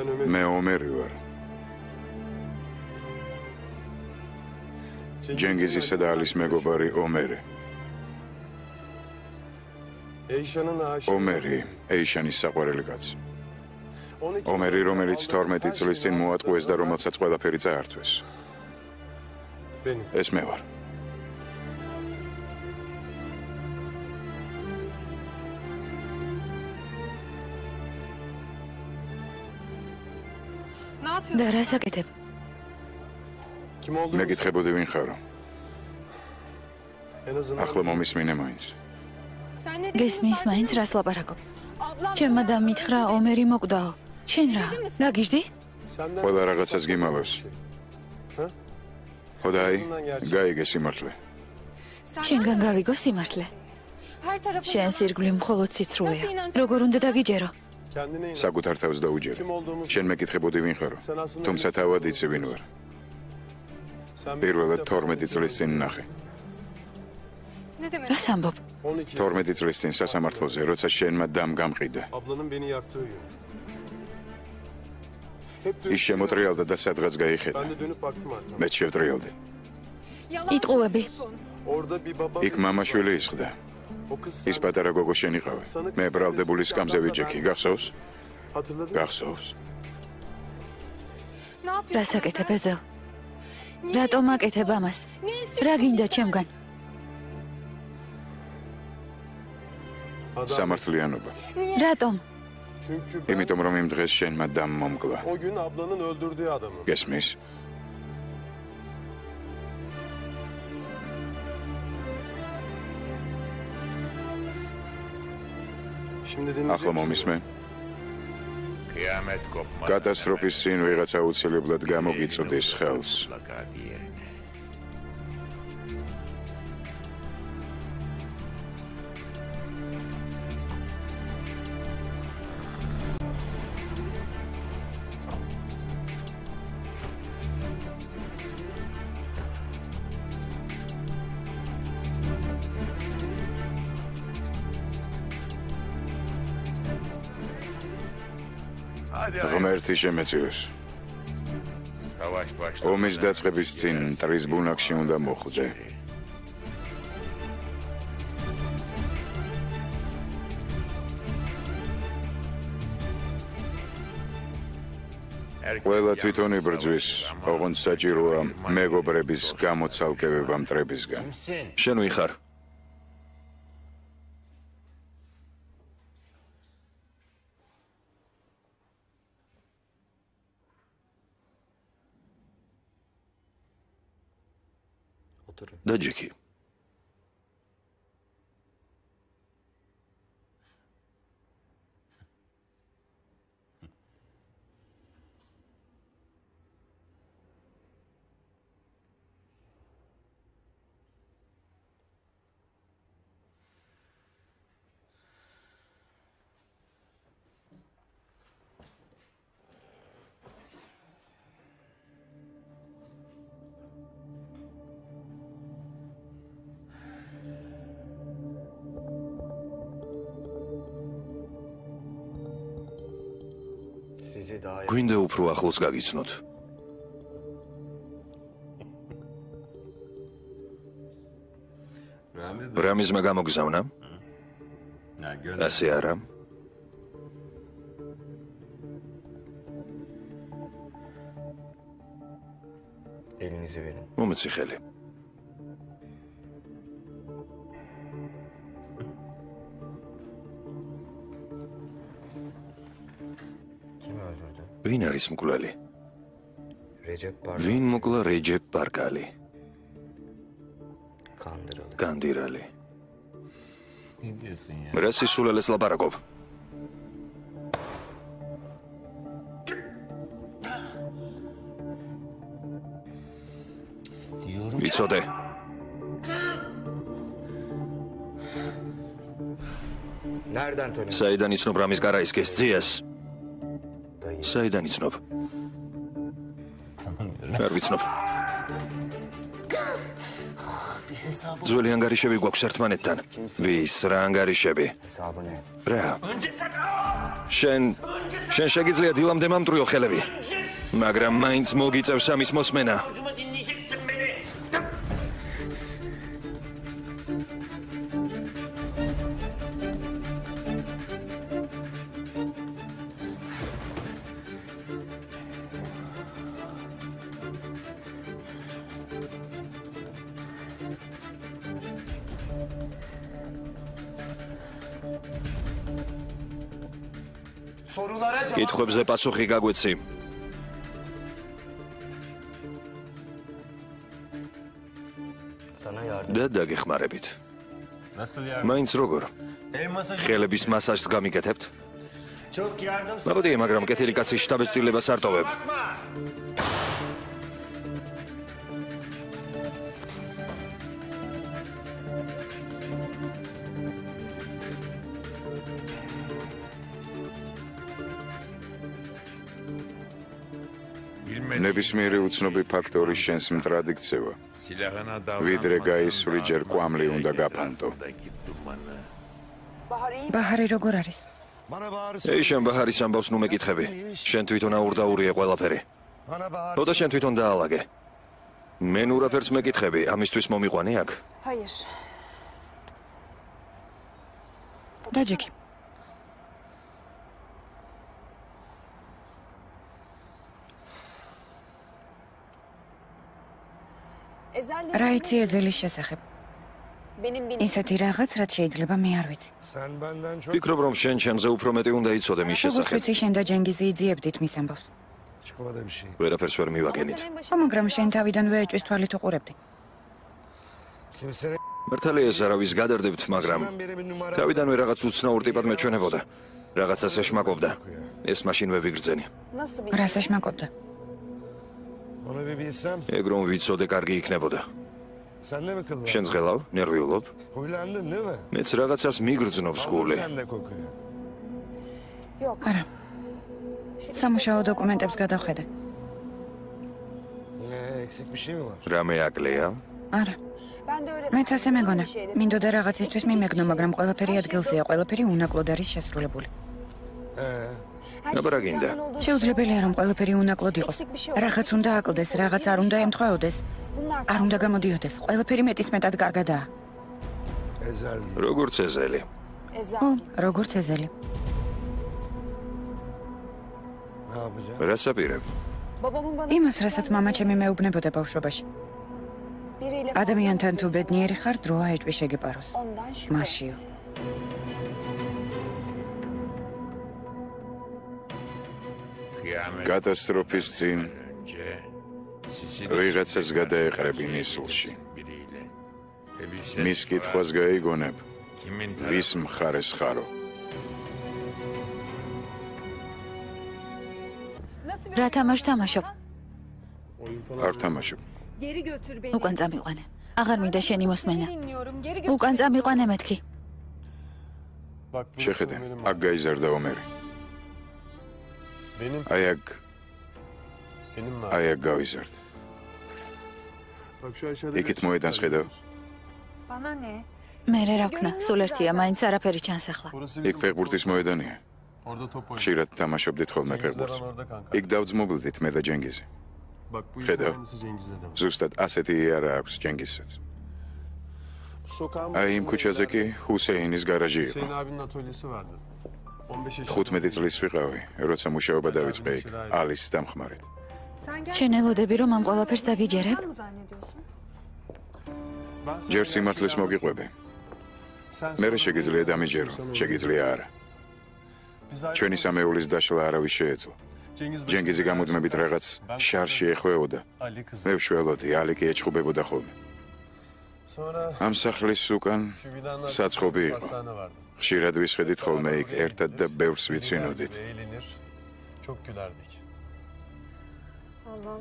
მე ომერი ვარ. ჯენგიზისა და ალის მეგობარი ომერი. ომერი, ეიშანის საყვარელი კაცი. ომერი, რომელიც 12 წლის წინ მოატყუეს და რომელსაც ყველაფერი წაართვეს. ეს მე ვარ. და რასაკეთებ? მეკითხებოდი ვინ ხარო? ახლა მომისმინე მაინც. გესმის მაინც რას ლაპარაკობ? ჩემმა და მითხრა ომერი მოკვდაო. შენ რა? გაგიჟდი? ყველა რაღაცას გიმალავს. ხოდაი, გაიგე სიმართლე. შენგან გავიგო სიმართლე. შენს ირგვლივ მხოლოდ სიცრუეა. როგორ უნდა დაგიჯერო? საკუთარ თავს დაუჯერე. შენ მეკითხებოდი ვინ ხარო? თუმცა თავად იცი ვინ ვარ. პირველად 12 წლის წინ ნახე. რას ამბობ? 12 წლის წინ სასამართლოზე, როცა შენმა დამ გამყიდა. Ablanın beni yaktığı gün. ის შემოტრიალდა და სადღაც გაიხედა. Ben de dönüp baktım arkama. მეც შევტრიალდი. იტყუები. Orada bir baba... იქ მამაშვილი ისხდა. O kız ის პატარა გოგო შენი ყავი. მე ბრალდებული სკამზე ვიჯექი. გახსოვს? hatırladın mı? გახსოვს. რას აკეთებ ეზელ? რატომ აკეთებ ამას? რა გინდა ჩემგან? Adam- სამართლიანობა. რატომ? Çünkü ben იმიტომ რომ იმ დღეს შენმა დამ მომკლა. o gün ablanın öldürdüğü adamı. გესმის? Şimdi dinleyecek ახლა misin? მომისმენ? კატასტროფის წინ ვიღაცა აუცილებლად გამოგიწოდეს ხელს. ღმერთი შემეწიოს. ომის დაწყების წინ მტრის ბუნაგში უნდა მოხვდე. ყველა თვითონ იბრძვის, ოღონდ საჭიროა მეგობრების გამოცალკევება მტრებისგან. შენ ვიხარ? დაჯექი. გვინდა უფრო ახლოს გაგიცნოთ. რამიზმა გამოგზავნა? ასე არა. Elinizi verin. მომეცი ხელი. Kim öldürdü? ვინ არის მკვლელი? Recep Bardak ვინ მოკლა რეჯეპ ბარკალი? kandırıldı. კანდირალი. Ne diyorsun ya? რა სისულელეს ლაპარაკობ? Diyorum. ვიცოდე. Nereden tanıyorsun? საიდან იცნობ რამის გარაისკეს ძიას? Dayı. საიდან იცნობ? Tanımıyorum. არ ვიცნობ. Bir hesabı. ძველი ანგარიშები გვაქვს ერთმანეთთან. ვის რა ანგარიშები? Hesabı ne? რა? Önce sen. შენ შეგიძლია დილამდე მამტრიო ხელები. მაგრამ მაინც მოგიწევს ამის მოსმენა. Acımı dinleyeceksin beni. Sorulara cevap. კითხვებზე პასუხი გაგვეცი. Sana yardım. და დაგეხმარებით. Nasıl yardım? მაინც როგორ? El masajı. ხელების მასაჟს გამიკეთებთ? Çok yardımsız. მოგდი, მაგრამ კეთილი კაცის შთაბეჭდილებას არ ტოვებ. Bakma. ნებისმიერი უცნობი ფაქტორის შენს მტრად იქცევა. ვიდრე გაისვრი ჯერ კვამლი უნდა გაფანტო. ბაჰარი როგორ არის? ეი, შენ ბაჰარის ამბავს ნუ მეკითხები. შენ თვითონ აურდაურია ყველაფერი. როდა შენ თვითონ დაალაგე. მე ნუ რაფერს მეკითხები, ამისთვის მომიყვანე აქ. დაჯექი. რა იცი ეზელის შესახებ? ისეთი რაღაც, რაც შეიძლება მე არ ვიცი. ვფიქრობ, რომ შენ ჩემზე უფრო მეტი უნდა იცოდე მის როგორც შესახებ. ვიცი, შენ და ჯენგიზი იძიებდით მის ამბავს. ვერაფერს ვერ მივაგენით. მაგრამ შენ თავიდანვე ეჭვის თვალით უყურებდი. მართალია ეს არავის გადარდებთ, მაგრამ თავიდანვე რაღაც უცნაურ ტიპად მეჩვენებოდა. რაღაცას ეშმაკობდა. ეს მაშინვე ვიგრძენი. რას ეშმაკობდა? ეგ რომ ვიცოდე, კარგი იქნებოდა. შენ ზღელავ, ნერვიულობ? მეც რაღაცას მიგრძნობს გული. არა. სამუშაო დოკუმენტებს გადავხედე. რამე აკლია? არა. მეც ასე მეგონა. მინდოდა რაღაცისთვის მიმეგნო, მაგრამ ყველაფერი ადგილზეა, ყველაფერი უნაკლოდ არის შესრულებული. აბა რა გინდა? შეუძლებელია რომ ყველაფერი უნაკლოდ იყოს. რაღაც უნდა აკლდეს, რაღაც არ უნდა ემთხვეოდეს. არ უნდა გამოდიოდეს. ყველაფერი მეტისმეტად კარგადაა. როგორც ეზელი. ო, როგორც ეზელი. რას აპირებ? იმას, რასაც მამა ჩემი მეუბნებოდა ბავშვობაში. ადამიანთან თუ ბედნიერი ხარ, დროა ეჭვი შეგეპაროს. მასშიო. კატასტროფის წინ ვიღაცას გადაეყრები ნისლში. მის კითხვას გაიგონებ, ვის მხარეს ხარო. რა თამაშ თამაშობ? არ თამაშობ. უკან წამიყვანე. აღარ მინდა შენი მოსმენა. უკან წამიყვანე მეთქი. შეხედე, აქ გაიზარდა ომერი. აი აქ გავიზარდა. იქით მოედანს ხედავ. მე რა ვქნა, სულ ერთია, მაინც არაფერი ჩანს ახლა. იქ ფეხბურთის მოედანია. ხშირად თამაშობდით ხოლმე ფეხბურთს. იქ დავძმობილდით მე და ჯენგიზი. ხედავ, ზუსტად ასეთი იარა აქვს ჯენგიზსაც. აი იმ ქუჩაზე კი ჰუსეინის გარაჟი იყო. 15 წლის ვიყავი, როცა მუშაობა დავიწყე იქ, ალის დამხმარედ. შენ ელოდები რომ ამ ყველაფერს დაგიჯერებ? ჯერ სიმართლეს მოგიყვები. მერე შეგიძლია დამიჯერო, შეგიძლია არა. ჩვენი სამეულის დაშლა არავის შეეძლო. ჯენგიზი გამუდმებით რაღაც შარში ეხვეოდა. მე ვშველოდი, ალიკი ეჭხუბებოდა ხოლმე. ამ სახლის უკან საცხობი იყო. ხშირად ვისხედით ხოლმე იქ ერთად და ბევრს ვიცინოდით.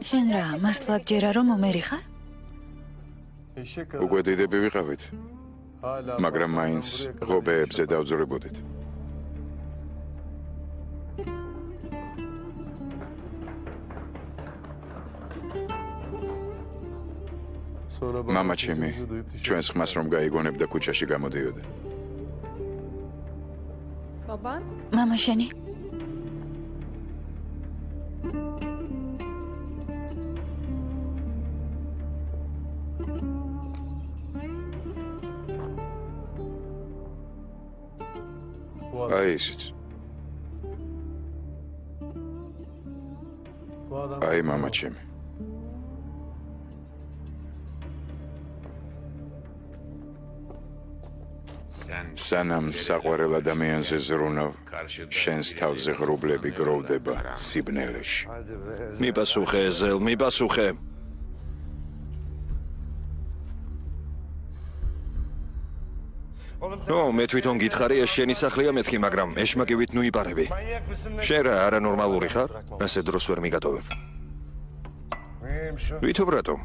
შენ რა, მართლა გჯერა რომ ომერი ხარ? უკვე დიდები ვიყავით, მაგრამ მაინც ღობეებზე დავძვრებოდით. მამა ჩემი ჩვენს ხმას რომ გაიგონებდა ქუჩაში გამოდიოდა. მამა შენი? აი ისიც. აი მამა ჩემი. სანამ საყვარელ ადამიანზე ზრუნავ, შენს თავზე ღრუბლები გროვდება სიბნელეში. მიპასუხე, ეზელ, მიპასუხე. მე თვითონ გითხარი, ეს შენი სახლია მეთქი, მაგრამ ეშმაკივით ნუ იპარები. შენ რა, არანორმალური ხარ? ასე დროს ვერ მიგატოვებ. ვითომ რატომ?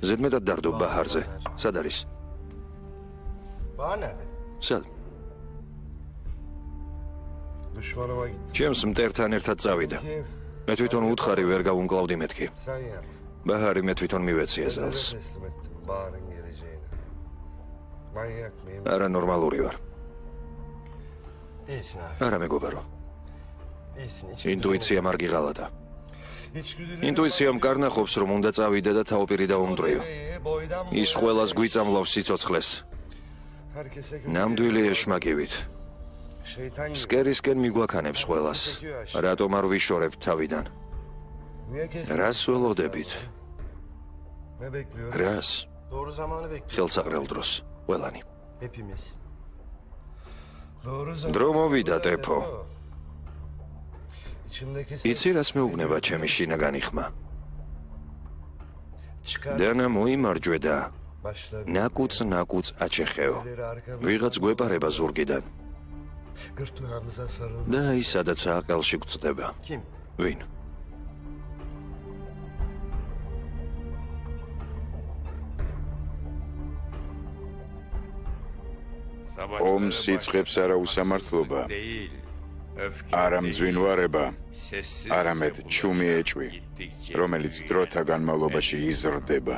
ზედმეტად დარდო ბაჰარზე. სად არის? სად? ჩემს მტერთან ერთად წავიდა. მე თვითონ უთხარი ვერ გავუმკლავდი მეთქი. ბაჰარი მე თვითონ მივეცი ეზელს. არა ნორმალური ვარ. არა მეგობარო. ინტუიცია მარგი ღალატა. ინტუიციამ კარნახობს რომ უნდა წავიდე და თავპირი დაუმდრიო. ის ყველას გვიწამლავს სიცოცხლეს. ნამდვილი ეშმაკივით. სკერისკენ მიგვაქანებს ყველას. რატომ არ ვიშორებთ თავიდან? რას ველოდებით? რას? ხელსაყრელ დროს, ყველანი. დრო მოვიდა ტეფო. იცი რას მეუბნება ჩემი შინაგანი ხმა? დანა მოიმარჯვე და ნაკუც აჩეხეო. ვიღაც გვეპარება ზურგიდან. და ის სადაც აყელში გვწდება. ვინ? ომს იწყებს არა უსამართლობა, არა მძვინვარება, არამედ ჩუმი ეჭვი, რომელიც დროთა განმავლობაში იზრდება.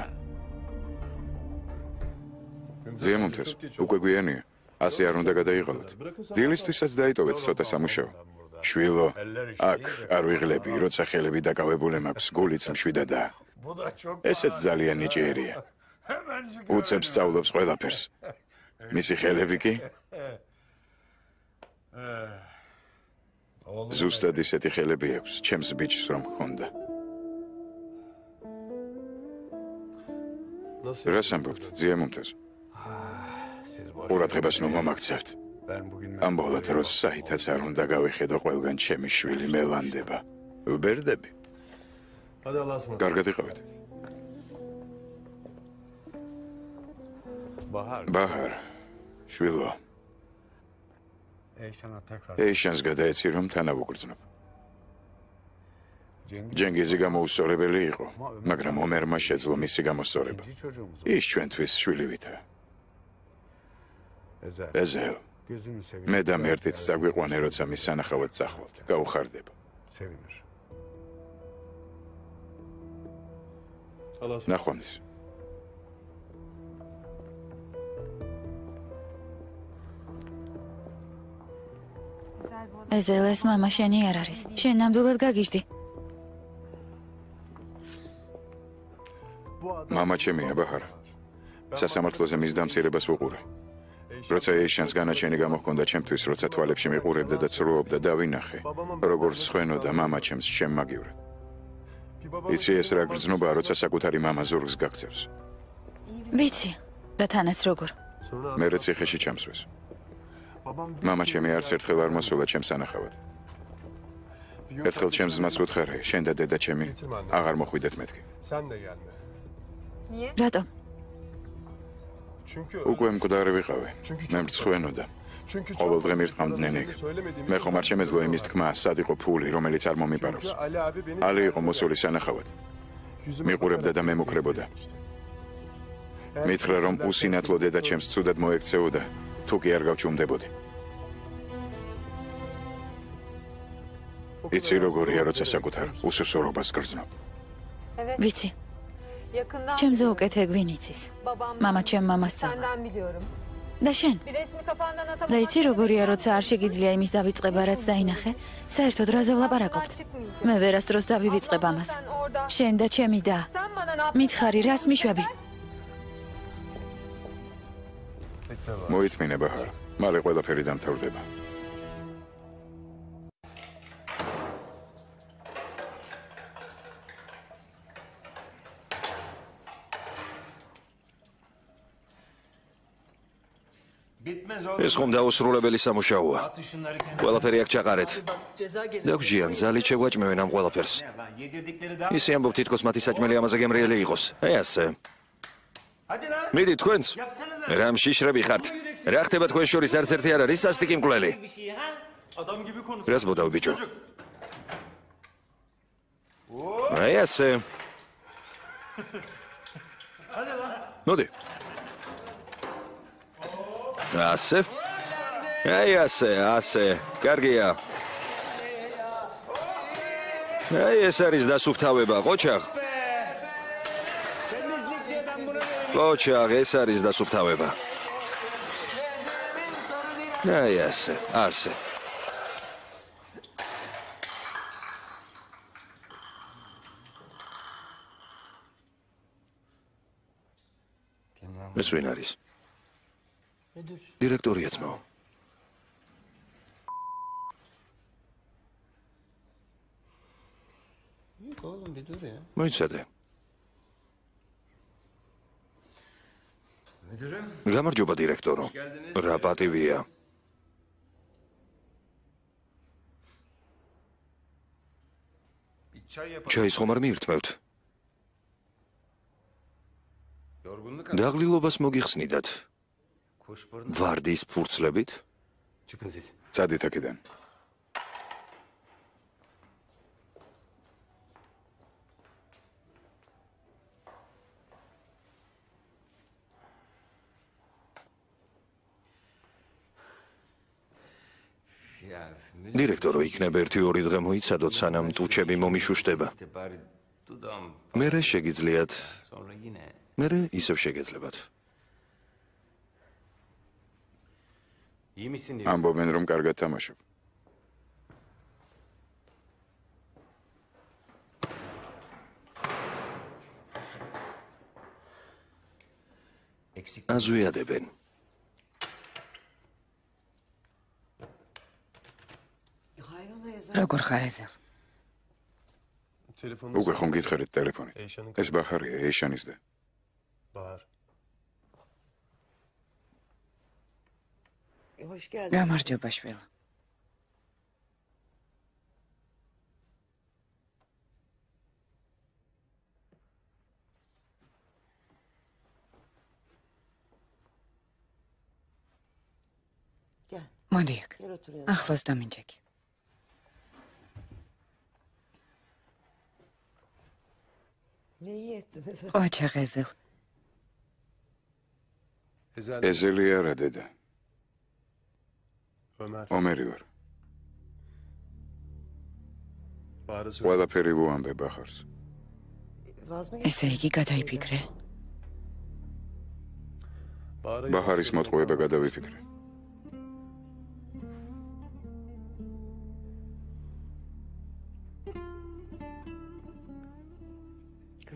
ზემომთეს, უკვე გვიანია, ასე არ უნდა გადაიღალოთ. დილისთვისაც დაიტოვეთ ცოტა სამუშაო. შვილო, აქ არ ვიღლები, როცა ხელები დაკავებული მაქვს, გულიც მშვიდადაა. ესეც ძალიან ნიჭიერია. უცებს სწავლობს ყველაფერს. მისი ხელები კი? ზუსტად ისეთი ხელები აქვს, ჩემს ბიჭს რომ ჰქონდა. რას ამბობთ, ძიემომთეს? ყურადღებას ნუ მომაქცევთ. ამ ბოლო დროს საითაც არ უნდა გავიხედო ყველგან ჩემი შვილი მელანდება. ვბერდები. კარგად იყავით. ბაჰარ, შვილო. ეიშანს გადაეცი რომ თანავუგრძნობ. ჯენგიზი გამოუსწორებელი იყო, მაგრამ ომერმა შეძლო მისი გამოსწორება. ის ჩვენთვის შვილივითა. ეზელ, მე და მერტიც წაგვიყვანე, როცა მის სანახავად წახვალთ, გაუხარდება. ნახვამდის. ეზელ, ეს მამა შენი არ არის. შენ ნამდვილად გაგიჟდი. მამა ჩემია, ბაჰარ. სასამართლოზე მის დამცირებას ვუყურე. როცა ეიშანს განაჩენი გამოჰქონდა ჩემთვის, როცა თვალებში მიყურებდა და ცრუობდა, დავინახე, როგორც სხვენოდა მამა ჩემს შემმაგივრად. იცი ეს რა გრძნობაა, როცა საკუთარი მამა ზურგს გაქცევს. ვიცი, და თანაც როგორ. მერე ციხეში ჩამსვეს. მამა ჩემი არც ერთხელ არ მოსულა ჩემს სანახავად. ერთხელ ჩემს ძმას ვუთხარი, შენ და დედა ჩემი აღარ მოხვიდეთ მეთქი. რატომ? უკვე მკვდარი ვიყავი, მე მრცხვენოდა. ყოველდღე მირთყამდნენ იქ. მე ხომ არ შემეძლო იმის თქმა, სად იყო ფული, რომელიც არ მომიპარავს. ალი იყო მოსული სანახავად. მიყურებდა და მემუქრებოდა. მითხრა რომ უსინათლო დედა ჩემს ცუდად მოექცეოდა, თუ კი არ გავჩუმდებოდი. იცი როგორია, როცა საკუთარ უსუსურობას გრძნობ. ვიცი. ჩემზე უკეთე გვინ იცის. მამა ჩემ მამას წავა. და შენ? და იცი როგორია, როცა არ შეგიძლია იმის დავიწყება, რაც დაინახე? საერთოდ რაზე ვლაპარაკობთ? მე ვერასდროს დავივიწყებ ამას. შენ და ჩემი და. მითხარი, რას მიშვები? მოითმინე, ბაჰარ. მალე ყველაფერი დამთავრდება. ეს ხომ დაუსრულებელი სამუშაოა. ყველაფერი აქ ჩაყარეთ. დაგჯიან, ზალით შეგვაჭმევენ ამ ყველაფერს. ისე ამბობ, თითქოს მათი საჭმელი ამაზე გემრიელი იყოს. ასე. მიდი თქვენც. რამ შიშრები ხართ? რა ხდება თქვენ შორის არც ერთი არ არის სასტიკი მკვლელი? რას ბოდავ ბიჭო? ასე. მოდი. ასე. ასე. კარგია. აი ეს არის დასუფთავება, ყოჩაღ. ყოჩაღ, ეს არის დასუფთავება. აი ასე. ეს ვინ არის? დირექტორია ძმაო. მოიცადე. გამარჯობა დირექტორო. რა პატივია? ჩაის ხომ არ მიირთმევთ? დაღლილობას მოგიხსნიდათ. ვარდის ფურცლებით? წადით აქედან. დირექტორო, იქნება 1-2 დღე მოიცადოთ, სანამ ტუჩები მომიშუშტება. მერე შეგიძლიათ. მერე ისევ შეგეძლებათ. ამბობენ, რომ კარგად თამაშობ. აზვიადებენ. როგორ ხარ ეზელ? უკვე ხომ გითხარით ტელეფონით. ეს ბახარია, ეშანის და. გამარჯობა შვილო. მოდი აქ. ახლოს დამინჯექი. ყოჩაღ ეზელ. ეზელი არა დედა. ომერი ვარ. ყველაფერი ვუამბე ბახარს. ესე იგი გადაიფიქრე? ბახარის მოტყუება გადავიფიქრე.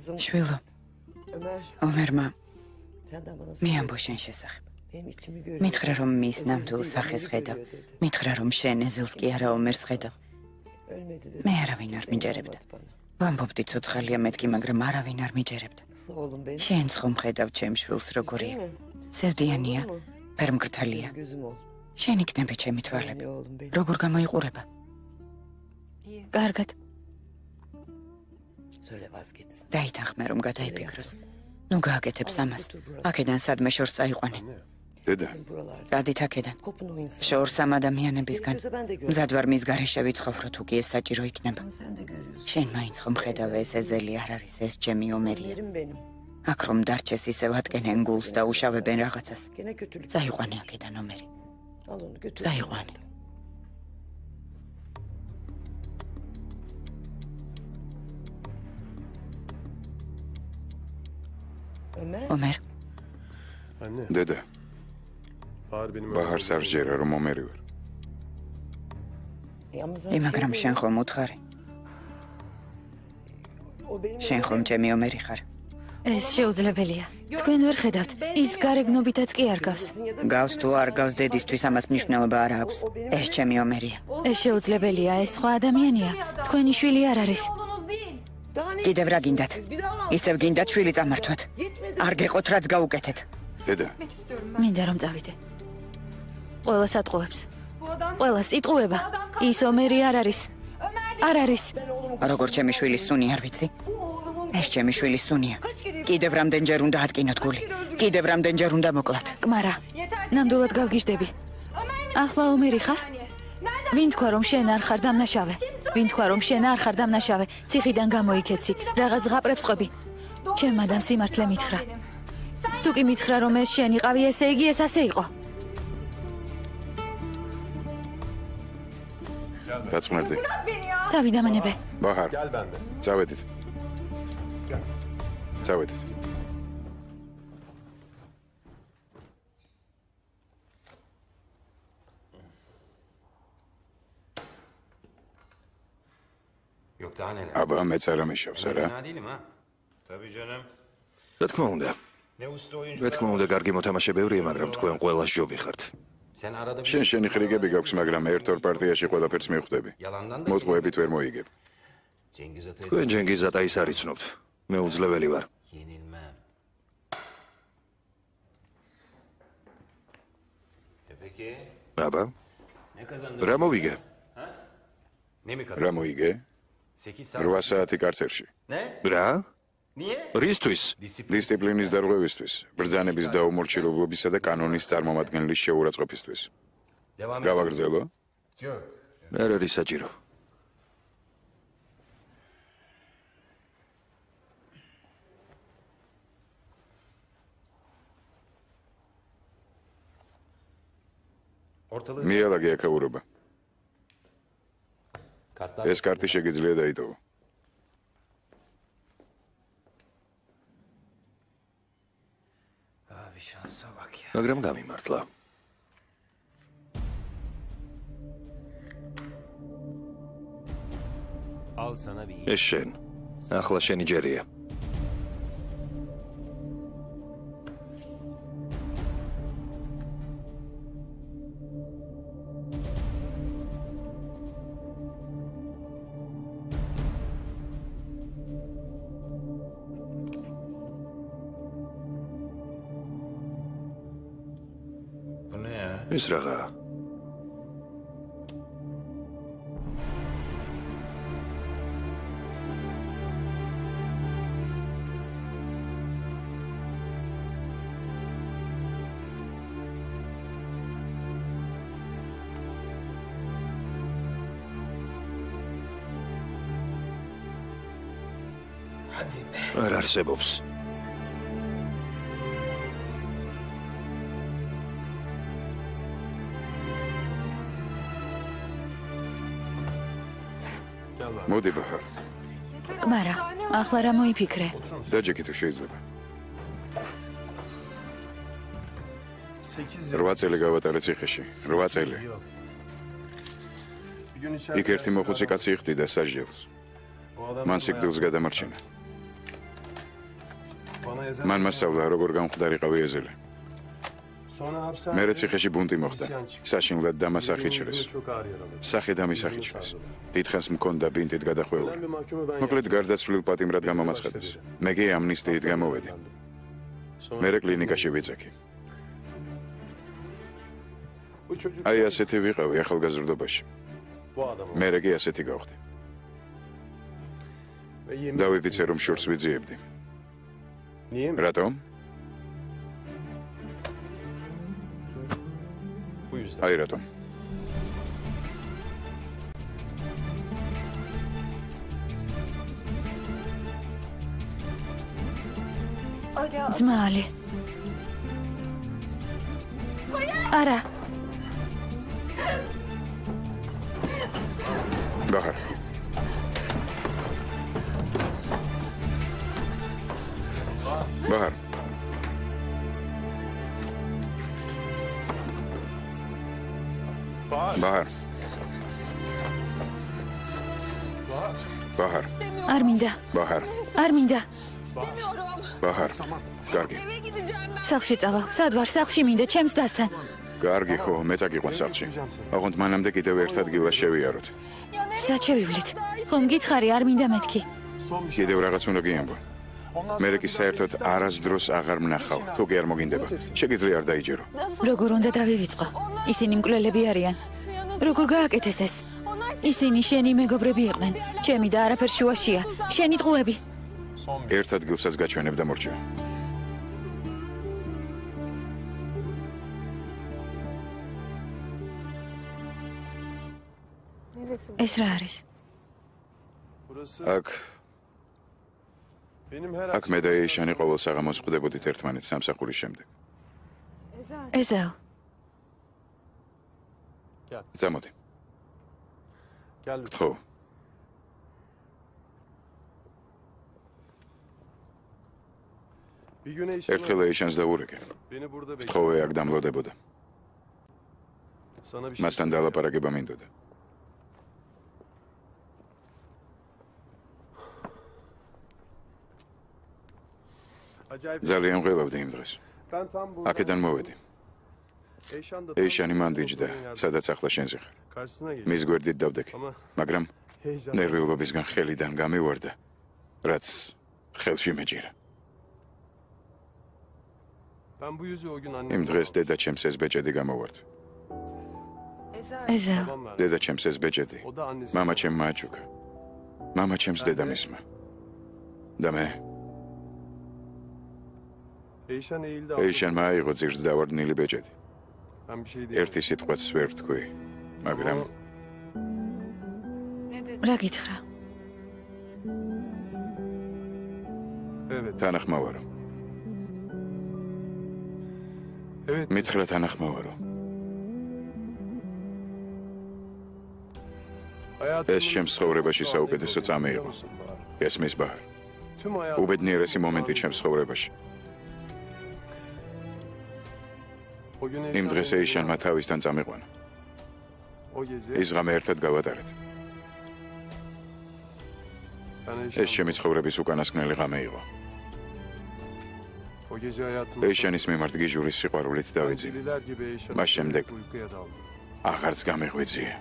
შვილო, ომერმა მიამბო შენ შესახებ. მითხრა, რომ მის ნამდვილ სახეს ხედავ. მითხრა, რომ შენ ეზელს კი არა ომერს ხედავ. მე არავინ არ მიჯერებდა. ვამბობდი ცოცხალია მეთქი, მაგრამ არავინ არ მიჯერებდა. შენც ხომ ხედავ ჩემ შვილს როგორია? სევდიანია, ფერმკრთალია. შენ იქნები ჩემი თვალები. როგორ გამოიყურება? კარგად. დაითანხმე, რომ გადაიფიქროს. ნუ გააკეთებს ამას. აქედან სადმე შორს წაიყვანენ. დედა. გადით აქედან. შორს ამ ადამიანებისგან. მზად ვარ მის გარეშე ვიცხოვრო, თუ კი ეს საჭირო იქნება. შენ მაინც ხომ ხედავ, ეს ეზელი არ არის, ეს ჩემი ომერია. აქ რომ დარჩეს ისევ ატკენენ გულს და უშავებენ რაღაცას. წაიყვანე აქედან ომერი. წაიყვანე. ომერ. დედა. ბახარს არ ჯერა, რომ ომერი ვარ. მაგრამ შენ ხომ უთხარი? შენ ხომ ჩემი ომერი ხარ? ეს შეუძლებელია. თქვენ ვერ ხედავთ, ის გარეგნობითაც კი არ გავს. გავს თუ არ გავს დედისთვის ამას მნიშვნელობა არ აქვს. ეს ჩემი ომერია. ეს შეუძლებელია, ეს სხვა ადამიანია. თქვენი შვილი არ არის. კიდევ რა გინდათ? ისევ გინდათ შვილი წამართვათ. არ გეყოთ რაც გაუკეთეთ. დედა. მინდა რომ წავიდე. ყველას ატყუებს. ყველას იტყუება. ის ომერი არ არის. არ არის. როგორ ჩემი შვილის სუნი არ ვიცი? ეს ჩემი შვილის სუნია. კიდევ რამდენჯერ უნდა ატკინოთ გული. კიდევ რამდენჯერ უნდა მოკლათ. კმარა, ნამდვილად გავგიჟდები. ახლა ომერი ხარ? ვინ თქვა რომ შენ არ ხარ დამნაშავე? ვინ თქვა რომ შენ არ ხარ დამნაშავე? ციხიდან გამოიქეცი, რაღაც ზღაპრებს ყვები. ჩემ მადამ სიმართლე მითხრა. თუ კი მითხრა რომ ეს შენ იყავი, ესე იგი ეს ასე იყო. დაწმენდი. დავით ამანებე. Bahar. Gel bende. წავედით. Gel. წავედით. Yok daha neler. აბა მეც არ ამეშავს არა? Fena değilim ha. Tabii canım. რა თქმა უნდა. Ne usta რა oyuncular. თქმა უნდა, კარგი მოთამაშეებია, მაგრამ თქვენ ყველა ჯობი ხართ. Sen arada bir შენი ხრიგები გაქვს, მაგრამ ერთ-ორ პარტიაში ყველაფერს მივხვდები. yalandan da მოტყუებით ვერ მოიგებ. Cengiz Atay'ı თქვენ ჯენგიზ ატაის არ იცნობთ. მე უძლეველი ვარ. yenilmem. Peki აბა, ne kazandın? რა მოვიგე? ne mi kazandın? რა მოიგე? 8 saat. 8 საათი კარცერში. Ne? რა? Niye? რისთვის? დისციპლინის დარღვევისთვის, ბრძანების დაუმორჩილებლობისა და კანონის წარმომადგენლის შეურაცხყოფისთვის. Devam et. გავაგრძელო? Yok. არ არის საჭირო. Ortalığı მიალაგე აკაურობა. kartlar. ეს კარტი შეგიძლია დაიტოვო. Abi şansa bak ya. მაგრამ გამიმართლა. Al sana bir ეს შენ. ახლა შენი ჯერია. Bu ne ya? ეს რაღაცა. Hadi be. არ არსებობს. Gel ben. მოდი ბაჰარ. კმარა, ახლა რა მოიფიქრე? დაჯექი თუ შეიძლება. 8 8 წელი გავატარე ციხეში. 8 წელი. Bir gün içeride იქ ერთი მოხუცი კაცი იხდიდა სასჯელს. o adam მან სიკვდილს გადამარჩინა. bana ezel. მან მასწავლა როგორ გამხდარიყავი ეზელი. Sonra hapishanede მერე ციხეში ბუნტი მოხდა. საშინლად დამასახიჩრეს. çok ağır yaralı. სახე დამისახიჩრეს. დიდხანს მქონდა ბინტით გადახვეული. Önemli mahkumu ben მოკლედ გარდაცვლილ პატიმრად გამომაცხადეს. მე კი ამნისტიით გამოვედი. მერე კლინიკაში ვიწექი. Bu çocuk აი ასეთი ვიყავი ახალგაზრდობაში. bu adam. მერე კი ასეთი გავხდი. Ve yemin დავიფიცე რომ შორს ვიძიებდი. Niye mi? რატომ? Bu yüzden. აი რატომ? ძმალი. არა, ბაჰარ. ბაჰარ. ბაჰარ. ბაჰარ. არ მინდა. ბაჰარ. არ მინდა. ბაჰარ. კარგი. სახლში წავალ. სად ვარ? სახლში მინდა ჩემს დასთან. კარგი ხო, მე წაგიყვან სახლში. ოღონდ მანამდე კიდევ ერთ ადგილას შევიაროთ. სად შევივლით? ხომ გითხარი არ მინდა მეთქი. კიდევ რაღაც უნდა გიამბო. მე კი საერთოდ არასდროს აღარ მნახავ. თუ კი არ მოგინდება, შეგიძლია არ დაიჯერო. როგორ უნდა დავივიწყო? ისინი მკვლელები არიან. როგორ გააკეთეს ეს? ისინი შენი მეგობრები იყვნენ. ჩემი და არაფერ შუაშია. შენი ტყუები. ერთ ადგილსაც გაჩვენებ და მორჩა. ეს რა არის? Burası აქ benim her აქ მე და ეიშანი ყოველ საღამოს ხვდებოდით ერთმანეთს სამსახურის შემდეგ. ეზელ. წამოდი. Gel. ხო. ერთხელ ეიშანს დაურეკე. თხოვე აქ დამლოდებოდა. მასთან დალაპარაკება მინდოდა. ძალიან მღელავდი იმ დღეს. აქედან მოვედი. ეიშანი მან დიჯდა, სადაც ახლა შენზე ხარ. მის გვერდით დავდექი, მაგრამ ნერვიულობისგან ხელიდან გამივარდა, რაც ხელში მეჯერა. იმ დღეს დედა ჩემს ეს ბეჭედი გამოვართ. ეზელ, დედა ჩემს ეს ბეჭედი. მამა ჩემმა აჩუქა. მამა ჩემს დედამისმა. და მე ეიშანმა აიღო ძირს დავარდნილი ბეჭედი. ერთი სიტყვაც ვერ ვთქვი, მაგრამ რა გითხრა? თანახმოვარო. მითხრა თანახმოვარო. ეს ჩემს ცხოვრებაში საუკეთესო წამი იყო. ეს მის ბაჰარ. უბედნიერესი მომენტი ჩემს ცხოვრებაში. იმ დღეს ეიშანმა თავისთან წამიყვანა. ის ღამე ერთად გავატარეთ. ეს ჩემი ცხოვრების უკანასკნელი ღამე იყო. ეიშანის მიმართ გიჟურის სიყვარულით დავიძინე. მას შემდეგ აღარც გამეღვიძია.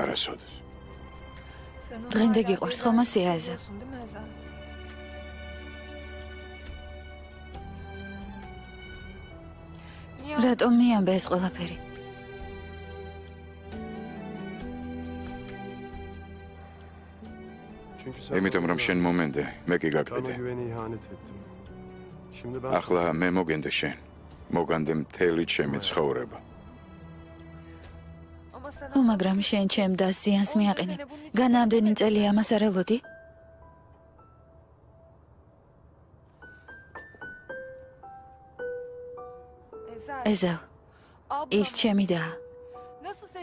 არასოდეს. დღემდე გიყვარს ხომ ასეა ეზელ? რატომ მიამბე ეს ყველაფერი? იმიტომ რომ შენ მომენდე, მე კი გაკეთე. ახლა მე მოგენდე შენ. მოგანდე მთელი ჩემი ცხოვრება. მაგრამ შენ ჩემ და ზიანს მიაყენებ. განამდენი წელი ამას არ ელოდი? ეზელ, ის ჩემი და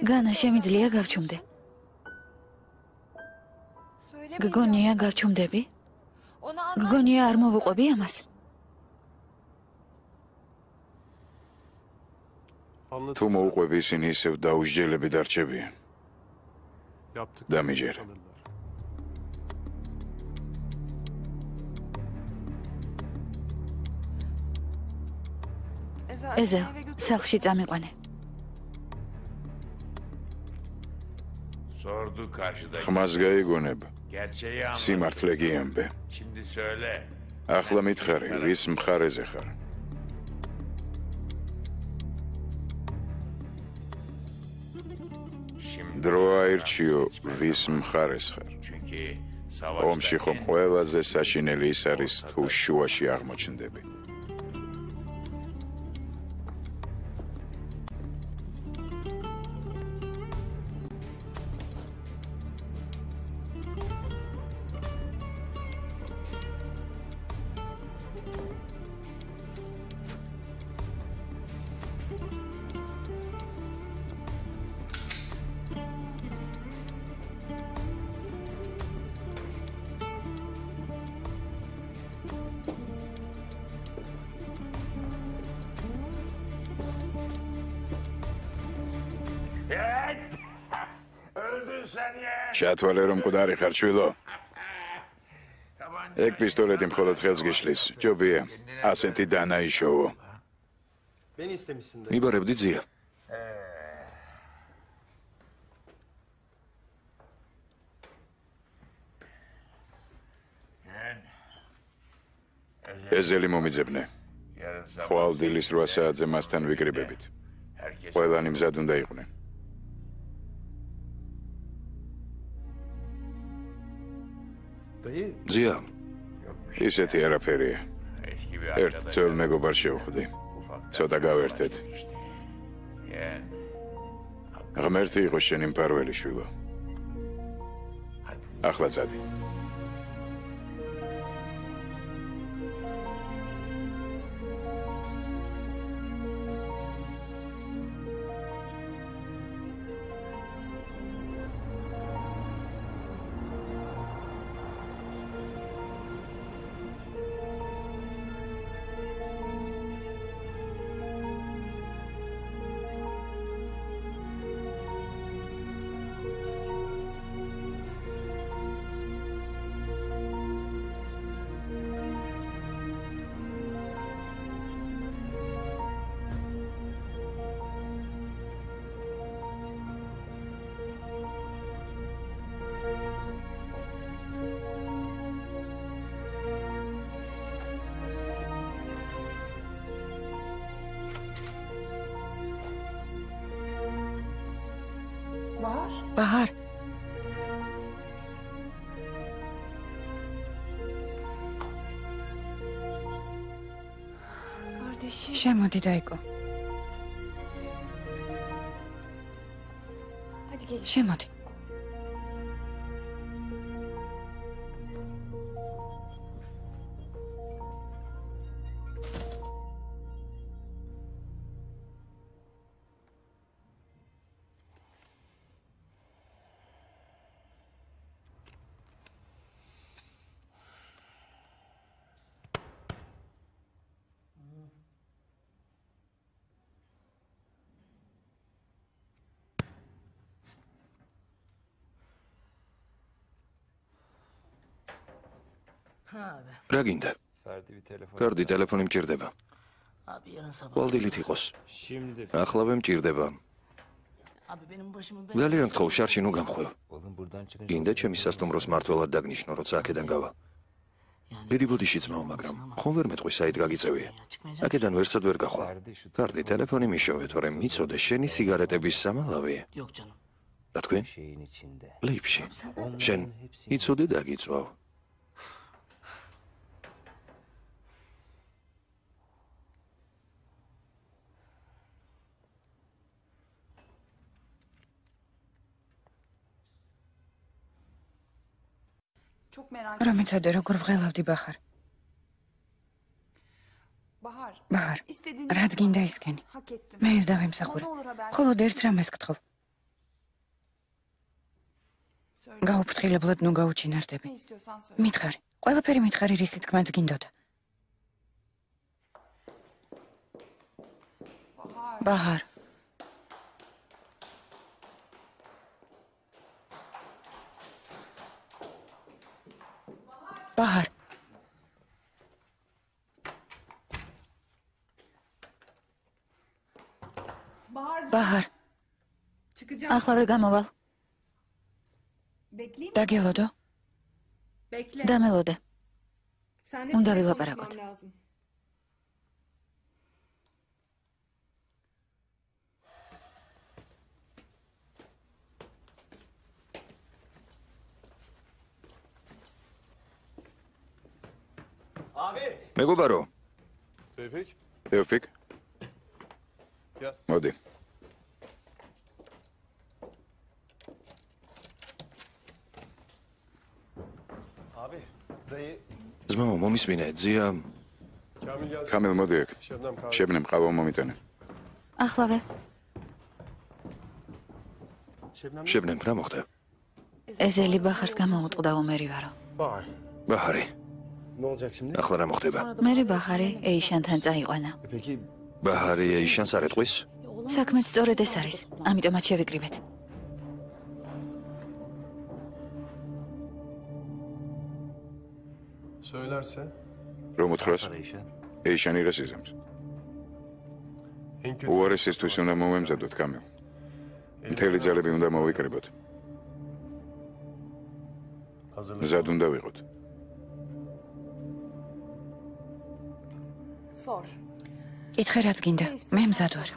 განა შემიძლია გავჩუმდე? გგონია გავჩუმდები? გგონია არ მოვუყვები ამას? თუ მოუყვები ისინი ისევ დაუსჯელები დარჩებიან. დამიჯერე. ეზელ, სახლში წამიყვანე. ხმას გაიგონება. სიმართლე გიამბე. ახლა მითხარი, ვის მხარეზე ხარ? დრო აირჩიო, ვის მხარეს ხარ. ომში ხომ ყველაზე საშინელი ის არის, თუ შუაში აღმოჩნდები. ჩათვალე რომ მკვდარი ხარ შვილო. ეგ პისტოლეტი მხოლოდ ხელს გიშლის. ჯობია, ასეთი დანაიშოვო. მიბარებდი ძია. ეზელი მომიძებნე. ხვალ დილის 8 საათზე მასთან ვიკრიბებით. ყველანი მზად უნდა იყვნენ. ძია, ისეთი არაფერია. ერთ ძველ მეგობარს შევხვდი. ცოტა გავერთეთ. ღმერთი იყო შენი მფარველი შვილო. ახლა წადი. ბაჰარ. შემოდი დაიკო. შემოდი. რა გინდა? ფარდი ტელეფონი მჭირდება. ვალდილით იყოს. ახლავე მჭირდება. ძალიან გთხოვ, შარში ნუ გამხვევ. გინდა ჩემი სასტუმროს მართველად დაგნიშნო, როცა აქედან გავა. ბედი ბოდიში ძმაო, მაგრამ ხომ ვერ მეტყვი საით გაგიწევია. აქედან ვერსად ვერ გახვალ. ფარდი ტელეფონი მიშოვე, თორემ მიცოდე შენი სიგარეტების სამალავეა. რა თქვენ? ლიფში. შენ იცოდე დაგიწვავ. რა მეცადე როგორ ვღელავდი ბაჰარ? ბაჰარ, რაც გინდა ისკენი. მე ეს დავემსახურე. მხოლოდ ერთ რამეს გთხოვ. გაუფრთხილებლად ნუ გაუჩინარდები. მითხარი, ყველაფერი მითხარი, რისი თქმაც გინდოდა. ბაჰარ. ბაჰარ. ბაჰარ. ახლავე გამოვალ. დაგელოდო? დამელოდე. უნდა ვილაპარაკოთ. მეგობარო. Tevfik. მოდი. ძმაო, მომისმინე, ძია. კამილ, მოდი აქ. შებნემ ყავა მომიტანე. ახლავე. შებნემ, რა მოხდა? ეზელი ბაჰარს გამოუტყდა ომერი ვარო. ბაჰარი. ახლა რა მოხდება? მერე ბაჰარი ეიშანთან წაიყვანა. ბაჰარი ეიშანს არ ეტყვის? საქმეც სწორედ ეს არის. ამიტომაც შევიკრიბეთ. რომ უთხრას? ეიშანი რას იზამს? უარესისთვის უნდა მომემზადოთ, კამილ. მთელი ძალები უნდა მოვიკრიბოთ. მზად უნდა ვიყოთ. კითხე რაც გინდა, მე მზად ვარ.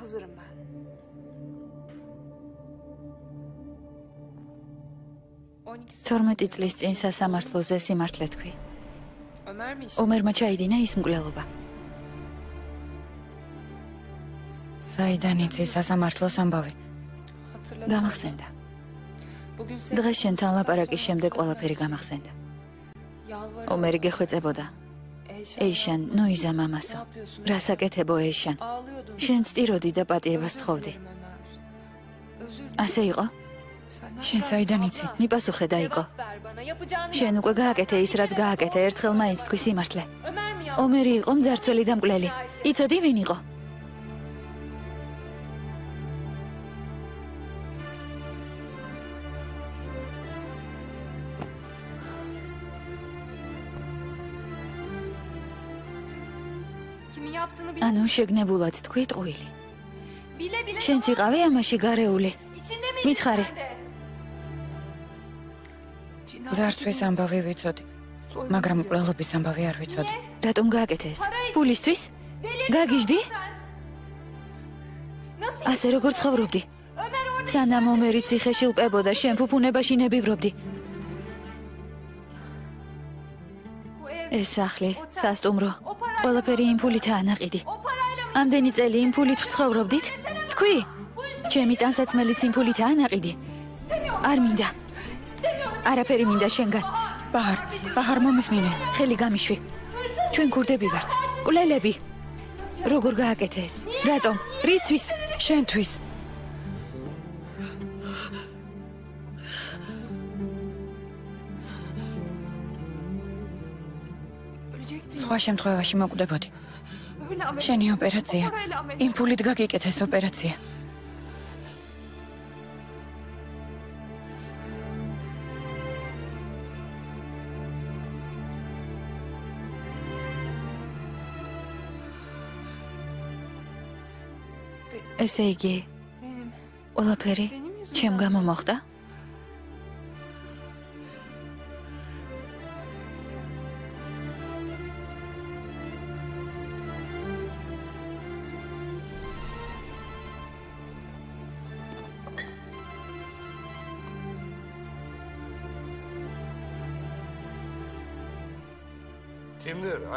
თორმეტი წლის წინ სასამართლოზე სიმართლე თქვი. ომერმა ჩაიდინა ის მკვლელობა. საიდან იცის სასამართლოს ამბავი? გამახსენდა. დღეს შენთან ლაპარაკის შემდეგ ყველაფერი გამახსენდა. ომერი გეხვეწებოდა. ეიშან, ნუ იზა მამასო. რა საკეთებო ეიშან? შენ სტიროდი და პატიებას თხოვდი. ასე იყო? შენ საიდან იცი? მიპასუხე დაიკო. შენ უკვე გააკეთე ის რაც გააკეთე, ერთხელ მაინც თქვი სიმართლე. ომერი იყო მძარცველი და მკვლელი. იცოდი ვინ იყო? ანუ შეგნებულად თქვი ტყუილი. შენც იყავი ამაში გარეული. მითხარი. ძარცვის ამბავი ვიცოდი, მაგრამ მკვლელობის ამბავი არ ვიცოდი. რატომ გააკეთე ეს? ფულისთვის? გაგიჟდი? ასე როგორ ცხოვრობდი? სანამ ომერი ციხეში ლპებოდა, შენ ფუფუნებაში ნებივრობდი. ეს სახლი, სასტუმრო, ყველაფერი იმ ფულითაა ნაყიდი. ამდენი წელი იმ ფულით ვცხოვრობდით? თქვი? ჩემი ტანსაცმელიც იმ ფულითაა ნაყიდი. არ მინდა. არაფერი მინდა შენგან. ბაჰარ მომისმინე. ხელი გამიშვი. ჩვენ ქურდები ვართ. კვლელები. როგორ გააკეთე ეს? რატომ? რისთვის? შენთვის. სხვა შემთხვევაში მოკვდებოდი. შენი ოპერაცია. იმ ფულით გაგიკეთეს ოპერაცია. ესე იგი, ყველაფერი ჩემ გამო მოხდა?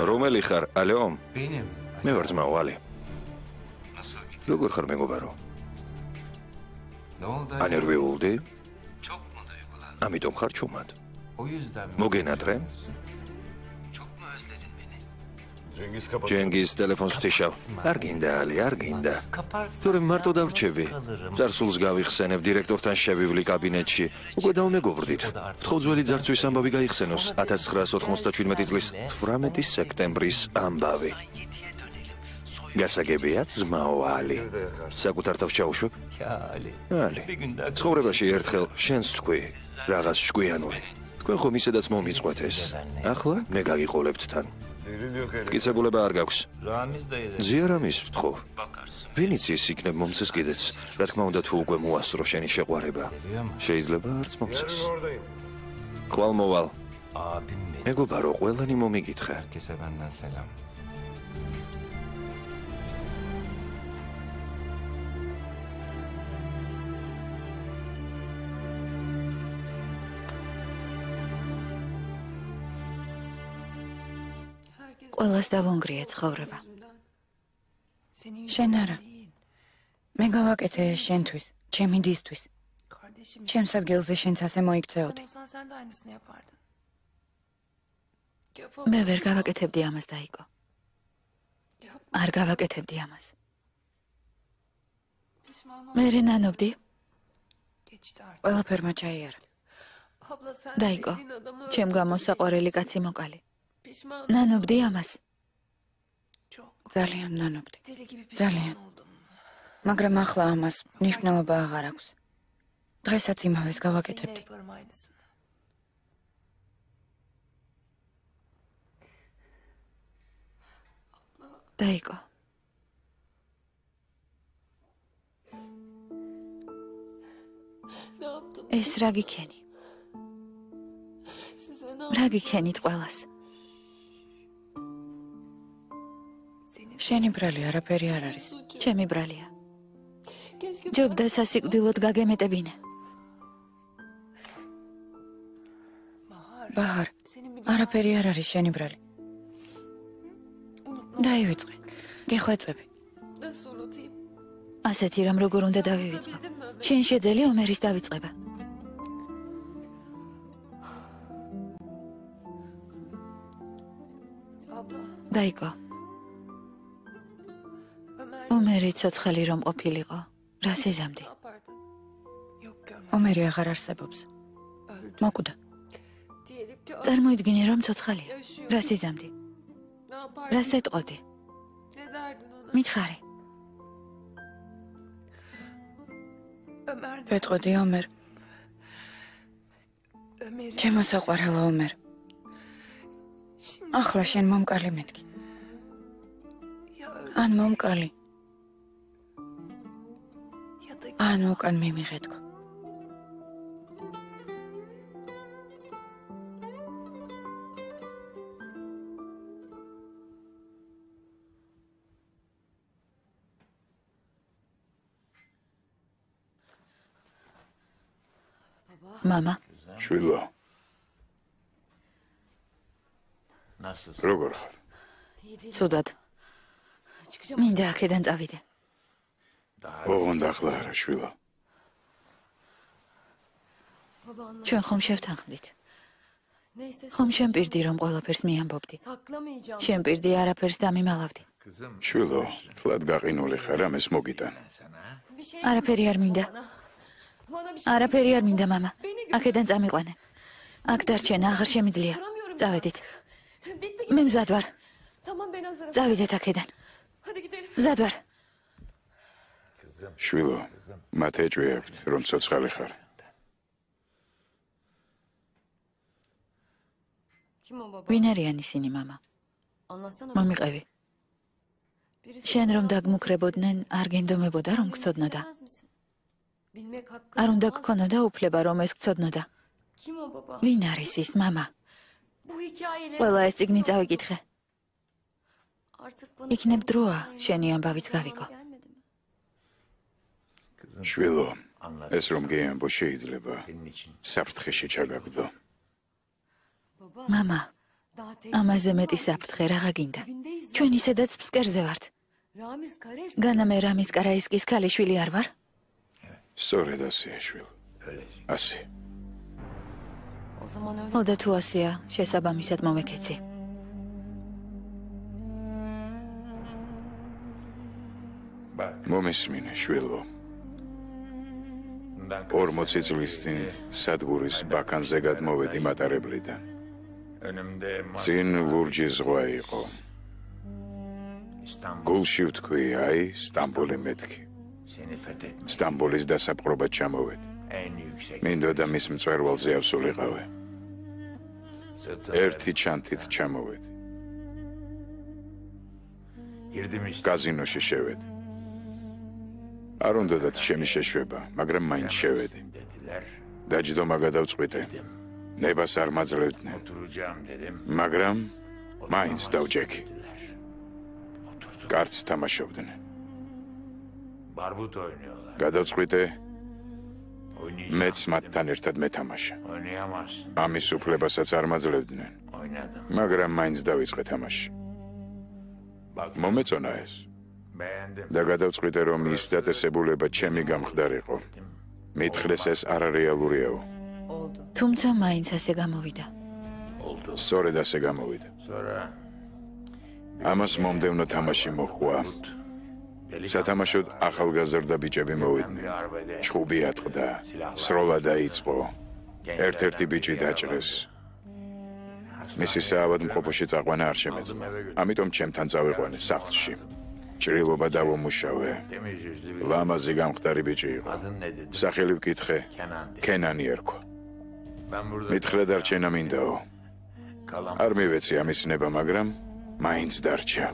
რომელი ხარ? ალო? ბინემ. მე ვარ ძმაო ალი. როგორ ხარ მეგობარო? ანერვიულდი? ამიტომ ხარ ჩუმად. მოგენატრე? ჯენგის ტელეფონს ვთიშავ. არ გინდა ალი, არ გინდა. თორემ მარტო დავრჩები. წარსულს გავიხსენებ დირექტორთან შევივლი კაბინეტში. უკვე დავმეგობრდით. ვთხოვ ძველი ძარცვის ამბავი გაიხსენოს 1997 წლის 18 სექტემბრის ამბავი. გასაგებია ძმაო ალი. საკუთარ თავს ჩაუშვებ? ალი. ცხოვრებაში ერთხელ შენს თქვი, რაღაც შკვიანური. თქვენ ხომ ისედაც მომიწყვეთ ეს. ახლა მე გაგიყოლებთ თან. მტკიცებულება არ გაქვს. ზიარამის ვთხოვ. ვინიც ის იქნებ მომცეს კიდეც. რა თქმა უნდა თუ უკვე მოასწრო შენი შეყვარება. შეიძლება არც მომცეს. ხვალ მოვალ. მეგობარო, ყველანი მომიგითხე. ყველას დავონგრია ცხოვრება. შენ არა. მე გავაკეთე ეს შენთვის, ჩემი დისთვის. ჩემს ადგილზე შენც ასე მოიქცეოდი. მე ვერ გავაკეთებდი ამას, დაიკო. არ გავაკეთებდი ამას. მე რენანობდი? ყველაფერმა ჩაიარა. დაიკო, ჩემ გამოსაყვარელი კაცი მოკალი. ნანობდი ამას? ძალიან ნანობდი. ძალიან. მაგრამ ახლა ამას მნიშვნელობა აღარ აქვს. დღესაც იმავეს გავაკეთებდი. დაიკო. ეს რა გიქენი? რა გიქენით ყველას? შენი ბრალი არაფერი არ არის. ჩემი ბრალია. ჯობდა სასიკვდილოდ გაგემეტებინე. ბაჰარ, არაფერი არ არის შენი ბრალი. დაივიწყე. გეხვეწები. ასეთი რამ როგორ უნდა დავივიწყო? შენ შეძელი ომერის დავიწყება. დაიკო. ომერი ცოცხალი რომ ყოფილიყო, რა სიზამდი? ომერი აღარ არსებობს. მოკვდა. წარმოიდგინე რომ ცოცხალია. რა სიზამდი? რა სეტყოდი? მითხარი. ვეტყოდი ომერ. ჩემო საყვარელო ომერ. ახლა შენ მომკალი მეთქი. ან მომკალი. ან უკან მიმიღეთქო. მამა, შვილო, როგორ ხარ? ცუდად. მინდა აქედან წავიდე. ოღონდ ახლა არა, შვილო. ჩვენ ხომ შევთანხმდით. ხომ შემპირდი რომ ყველაფერს მიამბობდი. შემპირდი არაფერს დამიმალავდი. შვილო, თლად გაყინული ხარ, ამას მოგიტან. არაფერი არ მინდა. არაფერი არ მინდა, მამა. აქედან წამიყვანე. აქ დარჩენა აღარ შემიძლია. წავედით. მე მზად ვარ. წავიდეთ აქედან. მზად ვარ. შვილო, მათ ეჭვი აქვთ, რომ ცოცხალი ხარ. ვინ არიან ისინი, მამა? მომიყევი. შენ რომ დაგმუქრებოდნენ, არ გენდომებოდა რომ გწოდნოდა. არ უნდა გქონოდა უფლება რომ ეს გწოდნოდა. ვინ არის ის, მამა? ყველა ეს წიგნი წავიკითხე. იქნებ დროა, შენი ამბავიც გავიგო. შვილო, ეს რომ გეამბო შეიძლება საფრთხეში ჩაგაგდო. მამა, ამაზე მეტი საფრთხე რაღა გინდა? ჩვენ ისედაც ფსკერზე ვართ. განა მე რამის კარაისკის ქალიშვილი არ ვარ? სწორედ ასეა, შვილო. ასე. ოდა თუ ასეა, შესაბამისად მომეკეცი. მომესმინე, შვილო. 40 წლის წინ სადგურის ბაქანზე გადმოვედი მატარებლიდან. წინ ლურჯი ზღვა იყო. გულში ვთქვი, აი, სტამბოლი მეთქი. სტამბოლის დასაპყრობად ჩამოვედი. მინდოდა მის მწვერვალზე ავსულიყავე. ერთი ჩანთით ჩამოვედი. კაზინოში შევედი. არ უნდათ ჩემი შეშვება, მაგრამ მაინც შევედი. დაჯდომა გადავწყვიტე. ნებას არ მაძლევდნენ. მაგრამ მაინც დავჯექი. კარტს თამაშობდნენ. გადავწყვიტე. მეც მათთან ერთად მეთამაშა. ამის უფლებასაც არ მაძლევდნენ. მაგრამ მაინც დავიწყე თამაში. მომეწონა ეს. და გადავწყვიტე რომ ის დაწესებულება ჩემი გამხდარიყო. მითხრეს ეს არარეალურიაო. თუმცა მაინც ასე გამოვიდა. სწორედ ასე გამოვიდა. ამას მომდევნო თამაში მოხვა. სათამაშოდ ახალგაზრდა ბიჭები მოვიდნენ. ჩხუბი ატყდა, სროლა დაიწყო. ერთ-ერთი ბიჭი დაჭრეს. მისი საავადმყოფოში წაყვანა არ შემეძლო. ამიტომ ჩემთან წავიყვანე სახლში. ჭრილობა დავომუშავე. ლამაზი გამხდარი ბიჭი იყო. სახელი ვკითხე, კენანი ერქვა. მითხრა დარჩენა მინდაო. არ მივეცი ამის ნება, მაგრამ მაინც დარჩა.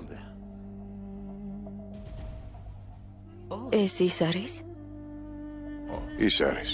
ეს ის არის? ის არის.